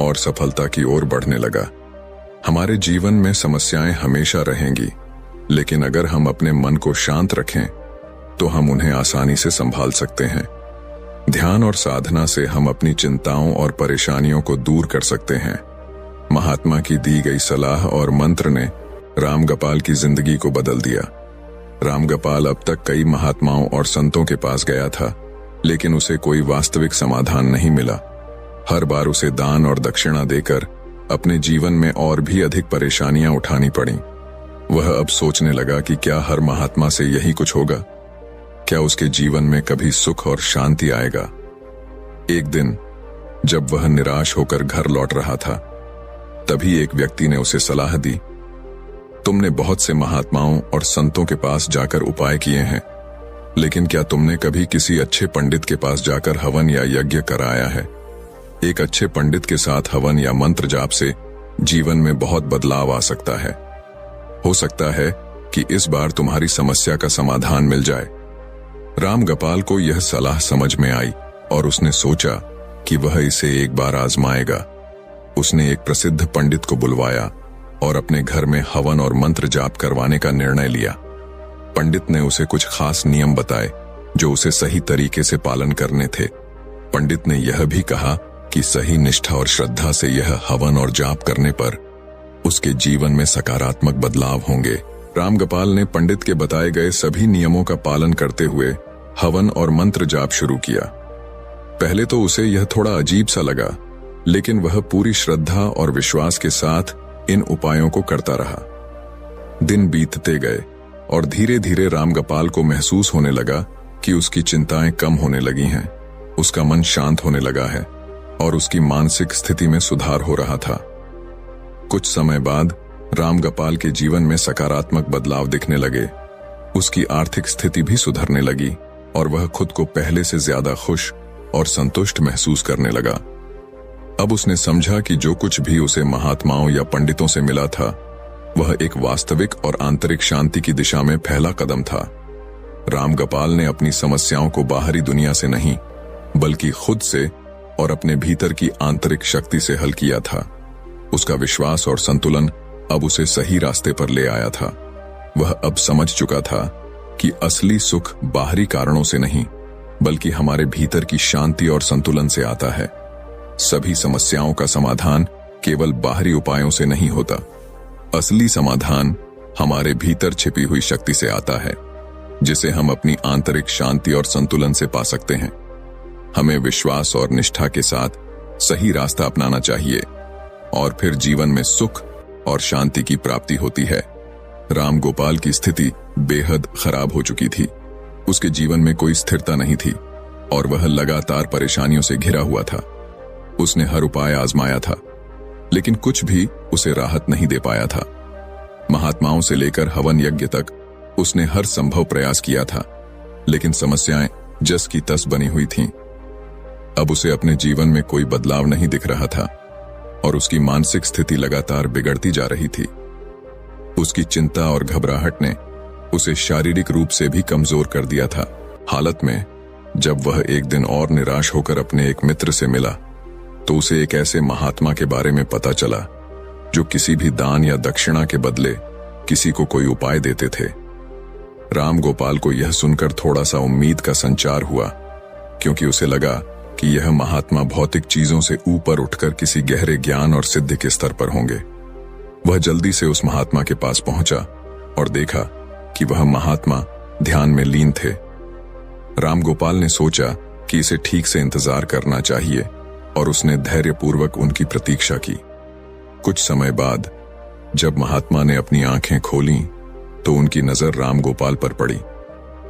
और सफलता की ओर बढ़ने लगा। हमारे जीवन में समस्याएं हमेशा रहेंगी, लेकिन अगर हम अपने मन को शांत रखें तो हम उन्हें आसानी से संभाल सकते हैं। ध्यान और साधना से हम अपनी चिंताओं और परेशानियों को दूर कर सकते हैं। महात्मा की दी गई सलाह और मंत्र ने रामगोपाल की जिंदगी को बदल दिया। रामगोपाल अब तक कई महात्माओं और संतों के पास गया था, लेकिन उसे कोई वास्तविक समाधान नहीं मिला। हर बार उसे दान और दक्षिणा देकर अपने जीवन में और भी अधिक परेशानियां उठानी पड़ी। वह अब सोचने लगा कि क्या हर महात्मा से यही कुछ होगा? क्या उसके जीवन में कभी सुख और शांति आएगा? एक दिन जब वह निराश होकर घर लौट रहा था, तभी एक व्यक्ति ने उसे सलाह दी, तुमने बहुत से महात्माओं और संतों के पास जाकर उपाय किए हैं, लेकिन क्या तुमने कभी किसी अच्छे पंडित के पास जाकर हवन या यज्ञ कराया है? एक अच्छे पंडित के साथ हवन या मंत्र जाप से जीवन में बहुत बदलाव आ सकता है। हो सकता है कि इस बार तुम्हारी समस्या का समाधान मिल जाए। रामगोपाल को यह सलाह समझ में आई और उसने सोचा कि वह इसे एक बार आजमाएगा। उसने एक प्रसिद्ध पंडित को बुलवाया और अपने घर में हवन और मंत्र जाप करवाने का निर्णय लिया। पंडित ने उसे कुछ खास नियम बताए जो उसे सही तरीके से पालन करने थे। पंडित ने यह भी कहा कि सही निष्ठा और श्रद्धा से यह हवन और जाप करने पर उसके जीवन में सकारात्मक बदलाव होंगे। रामगोपाल ने पंडित के बताए गए सभी नियमों का पालन करते हुए हवन और मंत्र जाप शुरू किया। पहले तो उसे यह थोड़ा अजीब सा लगा, लेकिन वह पूरी श्रद्धा और विश्वास के साथ इन उपायों को करता रहा। दिन बीतते गए और धीरे धीरे रामगोपाल को महसूस होने लगा कि उसकी चिंताएं कम होने लगी हैं, उसका मन शांत होने लगा है और उसकी मानसिक स्थिति में सुधार हो रहा था। कुछ समय बाद रामगोपाल के जीवन में सकारात्मक बदलाव दिखने लगे। उसकी आर्थिक स्थिति भी सुधरने लगी और वह खुद को पहले से ज्यादा खुश और संतुष्ट महसूस करने लगा। अब उसने समझा कि जो कुछ भी उसे महात्माओं या पंडितों से मिला था वह एक वास्तविक और आंतरिक शांति की दिशा में पहला कदम था। रामगोपाल ने अपनी समस्याओं को बाहरी दुनिया से नहीं बल्कि खुद से और अपने भीतर की आंतरिक शक्ति से हल किया था। उसका विश्वास और संतुलन अब उसे सही रास्ते पर ले आया था। वह अब समझ चुका था कि असली सुख बाहरी कारणों से नहीं बल्कि हमारे भीतर की शांति और संतुलन से आता है। सभी समस्याओं का समाधान केवल बाहरी उपायों से नहीं होता। असली समाधान हमारे भीतर छिपी हुई शक्ति से आता है, जिसे हम अपनी आंतरिक शांति और संतुलन से पा सकते हैं। हमें विश्वास और निष्ठा के साथ सही रास्ता अपनाना चाहिए और फिर जीवन में सुख और शांति की प्राप्ति होती है। रामगोपाल की स्थिति बेहद खराब हो चुकी थी। उसके जीवन में कोई स्थिरता नहीं थी और वह लगातार परेशानियों से घिरा हुआ था। उसने हर उपाय आजमाया था, लेकिन कुछ भी उसे राहत नहीं दे पाया था। महात्माओं से लेकर हवन यज्ञ तक उसने हर संभव प्रयास किया था, लेकिन समस्याएं जस की तस बनी हुई थीं। अब उसे अपने जीवन में कोई बदलाव नहीं दिख रहा था और उसकी मानसिक स्थिति लगातार बिगड़ती जा रही थी। उसकी चिंता और घबराहट ने उसे शारीरिक रूप से भी कमजोर कर दिया था। हालत में जब वह एक दिन और निराश होकर अपने एक मित्र से मिला तो उसे एक ऐसे महात्मा के बारे में पता चला जो किसी भी दान या दक्षिणा के बदले किसी को कोई उपाय देते थे। रामगोपाल को यह सुनकर थोड़ा सा उम्मीद का संचार हुआ, क्योंकि उसे लगा कि यह महात्मा भौतिक चीजों से ऊपर उठकर किसी गहरे ज्ञान और सिद्धि के स्तर पर होंगे। वह जल्दी से उस महात्मा के पास पहुंचा और देखा कि वह महात्मा ध्यान में लीन थे। रामगोपाल ने सोचा कि इसे ठीक से इंतजार करना चाहिए और उसने धैर्यपूर्वक उनकी प्रतीक्षा की। कुछ समय बाद जब महात्मा ने अपनी आंखें खोलीं तो उनकी नजर रामगोपाल पर पड़ी।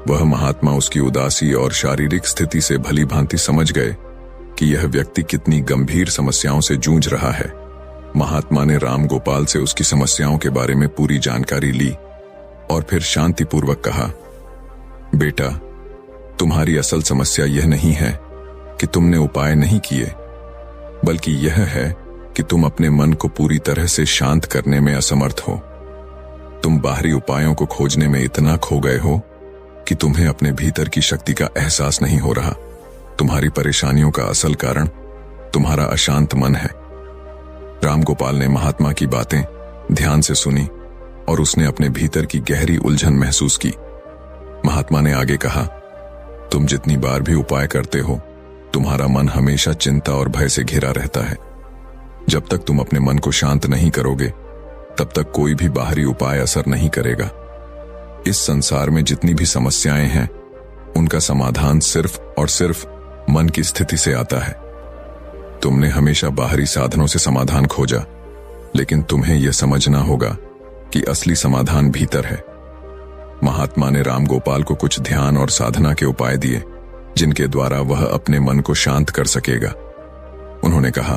वह महात्मा उसकी उदासी और शारीरिक स्थिति से भली भांति समझ गए कि यह व्यक्ति कितनी गंभीर समस्याओं से जूझ रहा है। महात्मा ने रामगोपाल से उसकी समस्याओं के बारे में पूरी जानकारी ली और फिर शांतिपूर्वक कहा, बेटा, तुम्हारी असल समस्या यह नहीं है कि तुमने उपाय नहीं किए, बल्कि यह है कि तुम अपने मन को पूरी तरह से शांत करने में असमर्थ हो। तुम बाहरी उपायों को खोजने में इतना खो गए हो कि तुम्हें अपने भीतर की शक्ति का एहसास नहीं हो रहा। तुम्हारी परेशानियों का असल कारण तुम्हारा अशांत मन है। रामगोपाल ने महात्मा की बातें ध्यान से सुनी और उसने अपने भीतर की गहरी उलझन महसूस की। महात्मा ने आगे कहा, तुम जितनी बार भी उपाय करते हो, तुम्हारा मन हमेशा चिंता और भय से घिरा रहता है। जब तक तुम अपने मन को शांत नहीं करोगे, तब तक कोई भी बाहरी उपाय असर नहीं करेगा। इस संसार में जितनी भी समस्याएं हैं, उनका समाधान सिर्फ और सिर्फ मन की स्थिति से आता है। तुमने हमेशा बाहरी साधनों से समाधान खोजा, लेकिन तुम्हें यह समझना होगा कि असली समाधान भीतर है। महात्मा ने रामगोपाल को कुछ ध्यान और साधना के उपाय दिए, जिनके द्वारा वह अपने मन को शांत कर सकेगा। उन्होंने कहा,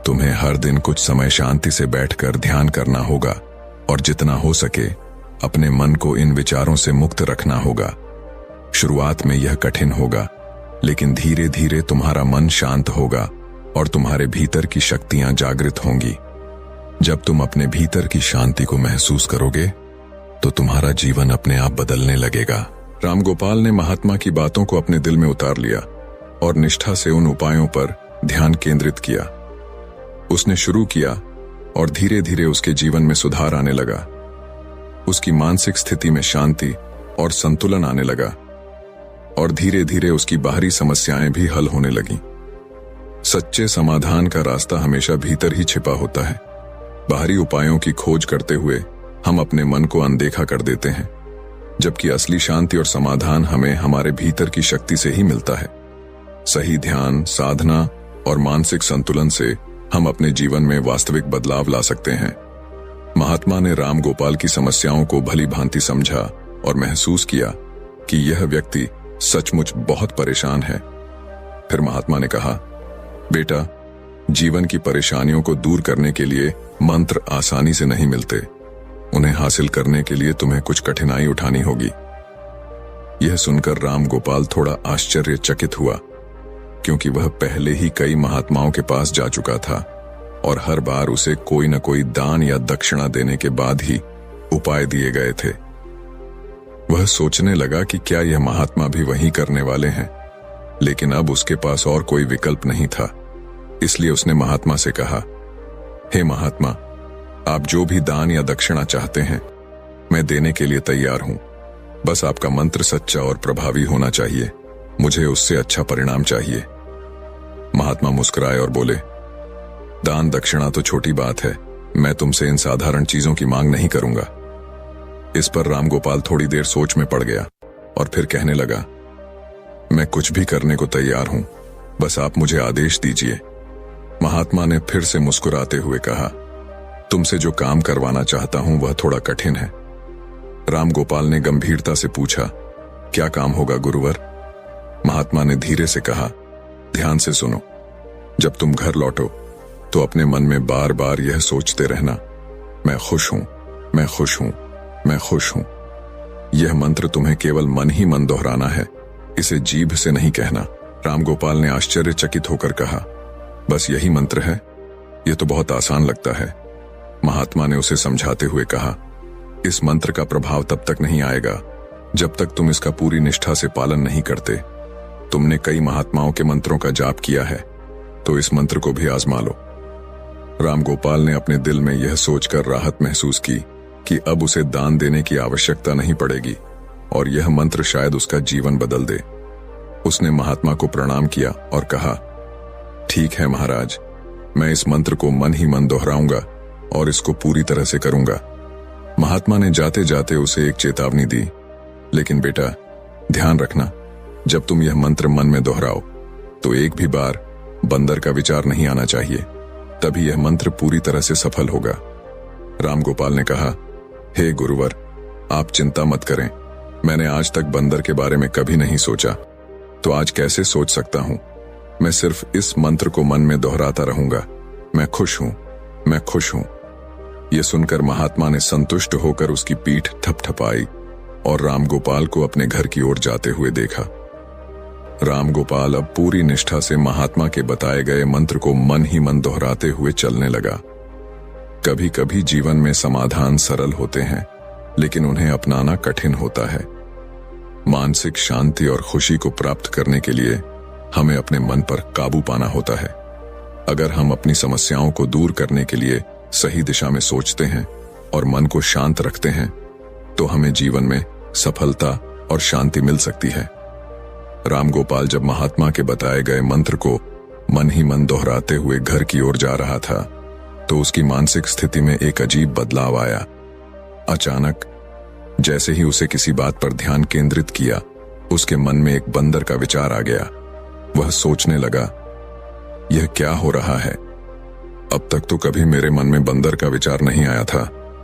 तुम्हें हर दिन कुछ समय शांति से बैठकर ध्यान करना होगा और जितना हो सके अपने मन को इन विचारों से मुक्त रखना होगा। शुरुआत में यह कठिन होगा, लेकिन धीरे धीरे तुम्हारा मन शांत होगा और तुम्हारे भीतर की शक्तियां जागृत होंगी। जब तुम अपने भीतर की शांति को महसूस करोगे तो तुम्हारा जीवन अपने आप बदलने लगेगा। रामगोपाल ने महात्मा की बातों को अपने दिल में उतार लिया और निष्ठा से उन उपायों पर ध्यान केंद्रित किया। उसने शुरू किया और धीरे धीरे उसके जीवन में सुधार आने लगा। उसकी मानसिक स्थिति में शांति और संतुलन आने लगा और धीरे धीरे उसकी बाहरी समस्याएं भी हल होने लगीं। सच्चे समाधान का रास्ता हमेशा भीतर ही छिपा होता है। बाहरी उपायों की खोज करते हुए हम अपने मन को अनदेखा कर देते हैं, जबकि असली शांति और समाधान हमें हमारे भीतर की शक्ति से ही मिलता है। सही ध्यान, साधना और मानसिक संतुलन से हम अपने जीवन में वास्तविक बदलाव ला सकते हैं। महात्मा ने रामगोपाल की समस्याओं को भली भांति समझा और महसूस किया कि यह व्यक्ति सचमुच बहुत परेशान है। फिर महात्मा ने कहा, बेटा, जीवन की परेशानियों को दूर करने के लिए मंत्र आसानी से नहीं मिलते। उन्हें हासिल करने के लिए तुम्हें कुछ कठिनाई उठानी होगी। यह सुनकर राम गोपाल थोड़ा आश्चर्यचकित हुआ, क्योंकि वह पहले ही कई महात्माओं के पास जा चुका था और हर बार उसे कोई न कोई दान या दक्षिणा देने के बाद ही उपाय दिए गए थे। वह सोचने लगा कि क्या यह महात्मा भी वही करने वाले हैं, लेकिन अब उसके पास और कोई विकल्प नहीं था। इसलिए उसने महात्मा से कहा, हे महात्मा, आप जो भी दान या दक्षिणा चाहते हैं मैं देने के लिए तैयार हूं। बस आपका मंत्र सच्चा और प्रभावी होना चाहिए, मुझे उससे अच्छा परिणाम चाहिए। महात्मा मुस्कुराए और बोले, दान दक्षिणा तो छोटी बात है, मैं तुमसे इन साधारण चीजों की मांग नहीं करूंगा। इस पर रामगोपाल थोड़ी देर सोच में पड़ गया और फिर कहने लगा, मैं कुछ भी करने को तैयार हूं, बस आप मुझे आदेश दीजिए। महात्मा ने फिर से मुस्कुराते हुए कहा, तुमसे जो काम करवाना चाहता हूं वह थोड़ा कठिन है। रामगोपाल ने गंभीरता से पूछा, क्या काम होगा गुरुवर? महात्मा ने धीरे से कहा, ध्यान से सुनो। जब तुम घर लौटो तो अपने मन में बार बार यह सोचते रहना, मैं खुश हूं, मैं खुश हूं, मैं खुश हूं। यह मंत्र तुम्हें केवल मन ही मन दोहराना है, इसे जीभ से नहीं कहना। रामगोपाल ने आश्चर्यचकित होकर कहा, बस यही मंत्र है? यह तो बहुत आसान लगता है। महात्मा ने उसे समझाते हुए कहा, इस मंत्र का प्रभाव तब तक नहीं आएगा जब तक तुम इसका पूरी निष्ठा से पालन नहीं करते। तुमने कई महात्माओं के मंत्रों का जाप किया है, तो इस मंत्र को भी आजमा लो। रामगोपाल ने अपने दिल में यह सोचकर राहत महसूस की कि अब उसे दान देने की आवश्यकता नहीं पड़ेगी और यह मंत्र शायद उसका जीवन बदल दे। उसने महात्मा को प्रणाम किया और कहा, ठीक है महाराज, मैं इस मंत्र को मन ही मन दोहराऊंगा और इसको पूरी तरह से करूंगा। महात्मा ने जाते जाते उसे एक चेतावनी दी, लेकिन बेटा ध्यान रखना, जब तुम यह मंत्र मन में दोहराओ तो एक भी बार बंदर का विचार नहीं आना चाहिए, तभी यह मंत्र पूरी तरह से सफल होगा। रामगोपाल ने कहा, हे गुरुवर, आप चिंता मत करें, मैंने आज तक बंदर के बारे में कभी नहीं सोचा, तो आज कैसे सोच सकता हूं। मैं सिर्फ इस मंत्र को मन में दोहराता रहूंगा, मैं खुश हूं, मैं खुश हूं। यह सुनकर महात्मा ने संतुष्ट होकर उसकी पीठ थपथपाई और रामगोपाल को अपने घर की ओर जाते हुए देखा। रामगोपाल अब पूरी निष्ठा से महात्मा के बताए गए मंत्र को मन ही मन दोहराते हुए चलने लगा। कभी कभी जीवन में समाधान सरल होते हैं, लेकिन उन्हें अपनाना कठिन होता है। मानसिक शांति और खुशी को प्राप्त करने के लिए हमें अपने मन पर काबू पाना होता है। अगर हम अपनी समस्याओं को दूर करने के लिए सही दिशा में सोचते हैं और मन को शांत रखते हैं, तो हमें जीवन में सफलता और शांति मिल सकती है। रामगोपाल जब महात्मा के बताए गए मंत्र को मन ही मन दोहराते हुए घर की ओर जा रहा था, तो उसकी मानसिक स्थिति में एक अजीब बदलाव आया। अचानक जैसे ही उसे किसी बात पर ध्यान केंद्रित किया, उसके मन में एक बंदर का विचार आ गया। वह सोचने लगा, यह क्या हो रहा है? अब तक तो कभी मेरे मन में बंदर का विचार नहीं आया था,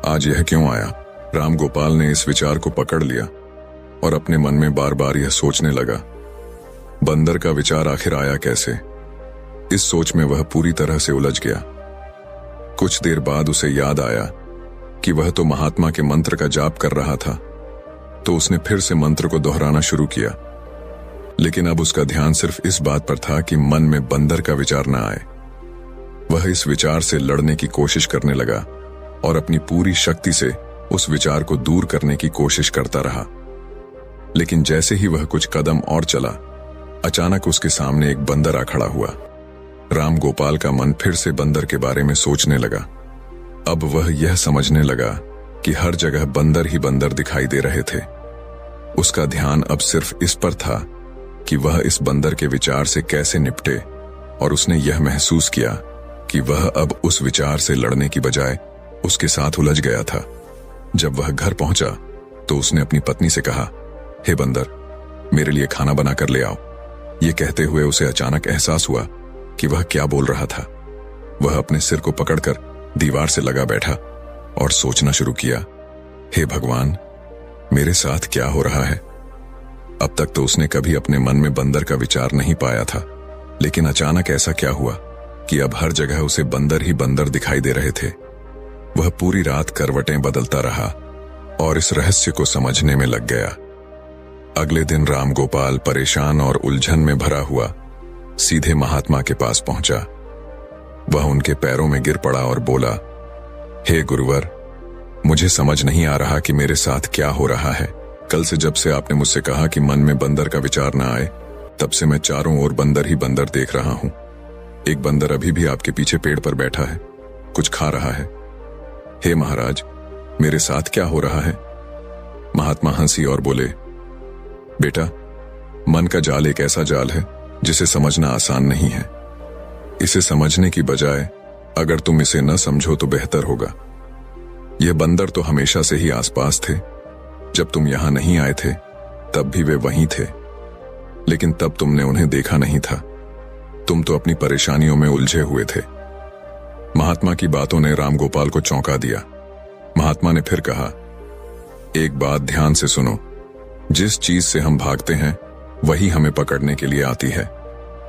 आज यह क्यों आया? रामगोपाल ने इस विचार को पकड़ लिया और अपने मन में बार बार यह सोचने लगा, बंदर का विचार आखिर आया कैसे? इस सोच में वह पूरी तरह से उलझ गया। कुछ देर बाद उसे याद आया कि वह तो महात्मा के मंत्र का जाप कर रहा था, तो उसने फिर से मंत्र को दोहराना शुरू किया। लेकिन अब उसका ध्यान सिर्फ इस बात पर था कि मन में बंदर का विचार न आए। वह इस विचार से लड़ने की कोशिश करने लगा और अपनी पूरी शक्ति से उस विचार को दूर करने की कोशिश करता रहा। लेकिन जैसे ही वह कुछ कदम और चला, अचानक उसके सामने एक बंदर आ खड़ा हुआ। रामगोपाल का मन फिर से बंदर के बारे में सोचने लगा। अब वह यह समझने लगा कि हर जगह बंदर ही बंदर दिखाई दे रहे थे। उसका ध्यान अब सिर्फ इस पर था कि वह इस बंदर के विचार से कैसे निपटे, और उसने यह महसूस किया कि वह अब उस विचार से लड़ने की बजाय उसके साथ उलझ गया था। जब वह घर पहुंचा तो उसने अपनी पत्नी से कहा, हे बंदर, मेरे लिए खाना बनाकर ले आओ। यह कहते हुए उसे अचानक एहसास हुआ कि वह क्या बोल रहा था। वह अपने सिर को पकड़कर दीवार से लगा बैठा और सोचना शुरू किया, हे भगवान, मेरे साथ क्या हो रहा है? अब तक तो उसने कभी अपने मन में बंदर का विचार नहीं पाया था, लेकिन अचानक ऐसा क्या हुआ कि अब हर जगह उसे बंदर ही बंदर दिखाई दे रहे थे। वह पूरी रात करवटें बदलता रहा और इस रहस्य को समझने में लग गया। अगले दिन राम गोपाल परेशान और उलझन में भरा हुआ सीधे महात्मा के पास पहुंचा। वह उनके पैरों में गिर पड़ा और बोला, हे गुरुवर, मुझे समझ नहीं आ रहा कि मेरे साथ क्या हो रहा है। कल से जब से आपने मुझसे कहा कि मन में बंदर का विचार ना आए, तब से मैं चारों ओर बंदर ही बंदर देख रहा हूं। एक बंदर अभी भी आपके पीछे पेड़ पर बैठा है, कुछ खा रहा है। हे महाराज, मेरे साथ क्या हो रहा है? महात्मा हंसी और बोले, बेटा, मन का जाल एक ऐसा जाल है जिसे समझना आसान नहीं है। इसे समझने की बजाय अगर तुम इसे न समझो तो बेहतर होगा। यह बंदर तो हमेशा से ही आसपास थे। जब तुम यहां नहीं आए थे तब भी वे वहीं थे, लेकिन तब तुमने उन्हें देखा नहीं था। तुम तो अपनी परेशानियों में उलझे हुए थे। महात्मा की बातों ने राम गोपाल को चौंका दिया। महात्मा ने फिर कहा, एक बात ध्यान से सुनो, जिस चीज से हम भागते हैं वही हमें पकड़ने के लिए आती है।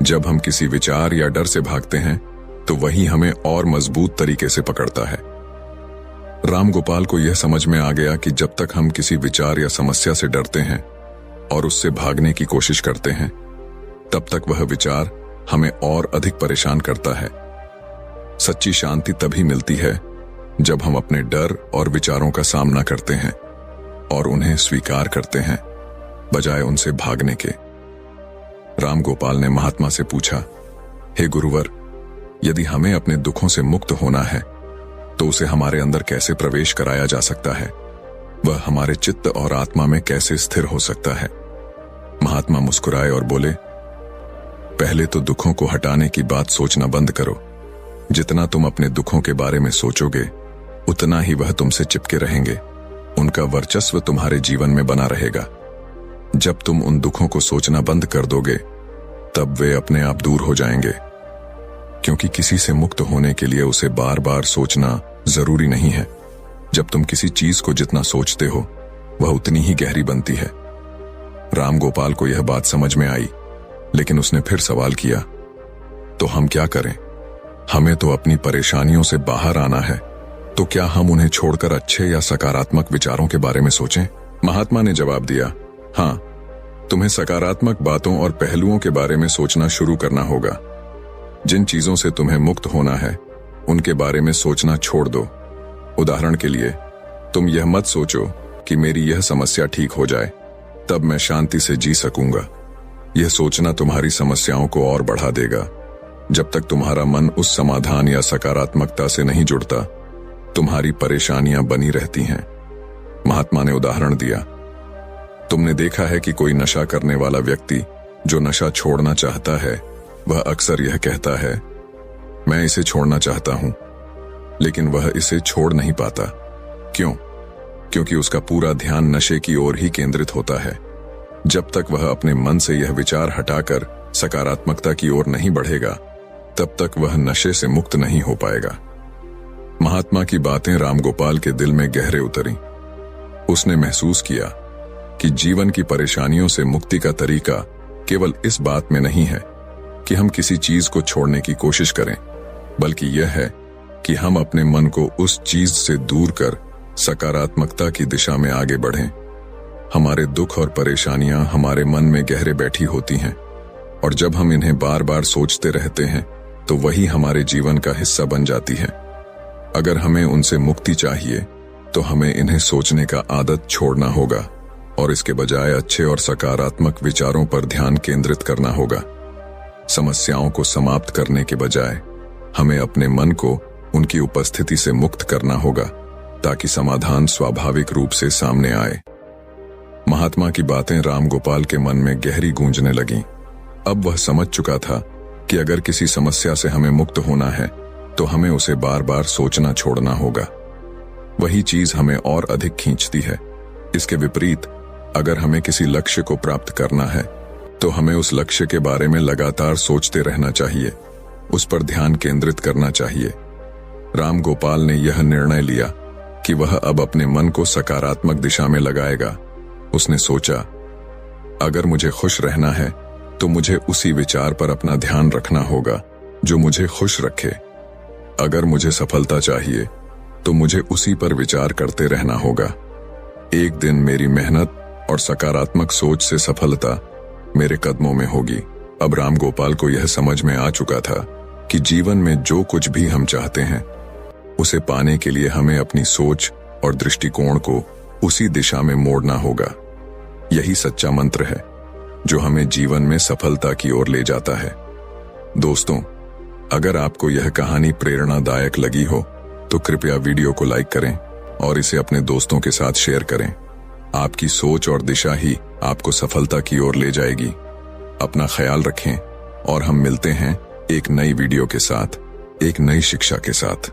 जब हम किसी विचार या डर से भागते हैं तो वही हमें और मजबूत तरीके से पकड़ता है। राम गोपाल को यह समझ में आ गया कि जब तक हम किसी विचार या समस्या से डरते हैं और उससे भागने की कोशिश करते हैं, तब तक वह विचार हमें और अधिक परेशान करता है। सच्ची शांति तभी मिलती है जब हम अपने डर और विचारों का सामना करते हैं और उन्हें स्वीकार करते हैं, बजाय उनसे भागने के। राम गोपाल ने महात्मा से पूछा, हे गुरुवर, यदि हमें अपने दुखों से मुक्त होना है तो उसे हमारे अंदर कैसे प्रवेश कराया जा सकता है? वह हमारे चित्त और आत्मा में कैसे स्थिर हो सकता है? महात्मा मुस्कुराए और बोले, पहले तो दुखों को हटाने की बात सोचना बंद करो। जितना तुम अपने दुखों के बारे में सोचोगे उतना ही वह तुमसे चिपके रहेंगे। उनका वर्चस्व तुम्हारे जीवन में बना रहेगा। जब तुम उन दुखों को सोचना बंद कर दोगे तब वे अपने आप दूर हो जाएंगे, क्योंकि किसी से मुक्त होने के लिए उसे बार बार सोचना जरूरी नहीं है। जब तुम किसी चीज को जितना सोचते हो वह उतनी ही गहरी बनती है। राम गोपाल को यह बात समझ में आई, लेकिन उसने फिर सवाल किया, तो हम क्या करें? हमें तो अपनी परेशानियों से बाहर आना है, तो क्या हम उन्हें छोड़कर अच्छे या सकारात्मक विचारों के बारे में सोचें? महात्मा ने जवाब दिया, हाँ, तुम्हें सकारात्मक बातों और पहलुओं के बारे में सोचना शुरू करना होगा। जिन चीजों से तुम्हें मुक्त होना है उनके बारे में सोचना छोड़ दो। उदाहरण के लिए, तुम यह मत सोचो कि मेरी यह समस्या ठीक हो जाए तब मैं शांति से जी सकूंगा। यह सोचना तुम्हारी समस्याओं को और बढ़ा देगा। जब तक तुम्हारा मन उस समाधान या सकारात्मकता से नहीं जुड़ता, तुम्हारी परेशानियां बनी रहती हैं। महात्मा ने उदाहरण दिया, तुमने देखा है कि कोई नशा करने वाला व्यक्ति जो नशा छोड़ना चाहता है वह अक्सर यह कहता है, मैं इसे छोड़ना चाहता हूं, लेकिन वह इसे छोड़ नहीं पाता। क्यों? क्योंकि उसका पूरा ध्यान नशे की ओर ही केंद्रित होता है। जब तक वह अपने मन से यह विचार हटाकर सकारात्मकता की ओर नहीं बढ़ेगा, तब तक वह नशे से मुक्त नहीं हो पाएगा। महात्मा की बातें राम गोपाल के दिल में गहरे उतरी। उसने महसूस किया कि जीवन की परेशानियों से मुक्ति का तरीका केवल इस बात में नहीं है कि हम किसी चीज को छोड़ने की कोशिश करें, बल्कि यह है कि हम अपने मन को उस चीज से दूर कर सकारात्मकता की दिशा में आगे बढ़ें। हमारे दुख और परेशानियां हमारे मन में गहरे बैठी होती हैं, और जब हम इन्हें बार बार सोचते रहते हैं तो वही हमारे जीवन का हिस्सा बन जाती है। अगर हमें उनसे मुक्ति चाहिए तो हमें इन्हें सोचने का आदत छोड़ना होगा और इसके बजाय अच्छे और सकारात्मक विचारों पर ध्यान केंद्रित करना होगा। समस्याओं को समाप्त करने के बजाय हमें अपने मन को उनकी उपस्थिति से मुक्त करना होगा, ताकि समाधान स्वाभाविक रूप से सामने आए। महात्मा की बातें राम गोपाल के मन में गहरी गूंजने लगीं। अब वह समझ चुका था कि अगर किसी समस्या से हमें मुक्त होना है तो हमें उसे बार बार सोचना छोड़ना होगा। वही चीज हमें और अधिक खींचती है। इसके विपरीत, अगर हमें किसी लक्ष्य को प्राप्त करना है तो हमें उस लक्ष्य के बारे में लगातार सोचते रहना चाहिए, उस पर ध्यान केंद्रित करना चाहिए। राम गोपाल ने यह निर्णय लिया कि वह अब अपने मन को सकारात्मक दिशा में लगाएगा। उसने सोचा, अगर मुझे खुश रहना है तो मुझे उसी विचार पर अपना ध्यान रखना होगा जो मुझे खुश रखे। अगर मुझे सफलता चाहिए तो मुझे उसी पर विचार करते रहना होगा। एक दिन मेरी मेहनत और सकारात्मक सोच से सफलता मेरे कदमों में होगी। अब राम गोपाल को यह समझ में आ चुका था कि जीवन में जो कुछ भी हम चाहते हैं उसे पाने के लिए हमें अपनी सोच और दृष्टिकोण को उसी दिशा में मोड़ना होगा। यही सच्चा मंत्र है जो हमें जीवन में सफलता की ओर ले जाता है। दोस्तों, अगर आपको यह कहानी प्रेरणादायक लगी हो तो कृपया वीडियो को लाइक करें और इसे अपने दोस्तों के साथ शेयर करें। आपकी सोच और दिशा ही आपको सफलता की ओर ले जाएगी। अपना ख्याल रखें और हम मिलते हैं एक नई वीडियो के साथ, एक नई शिक्षा के साथ।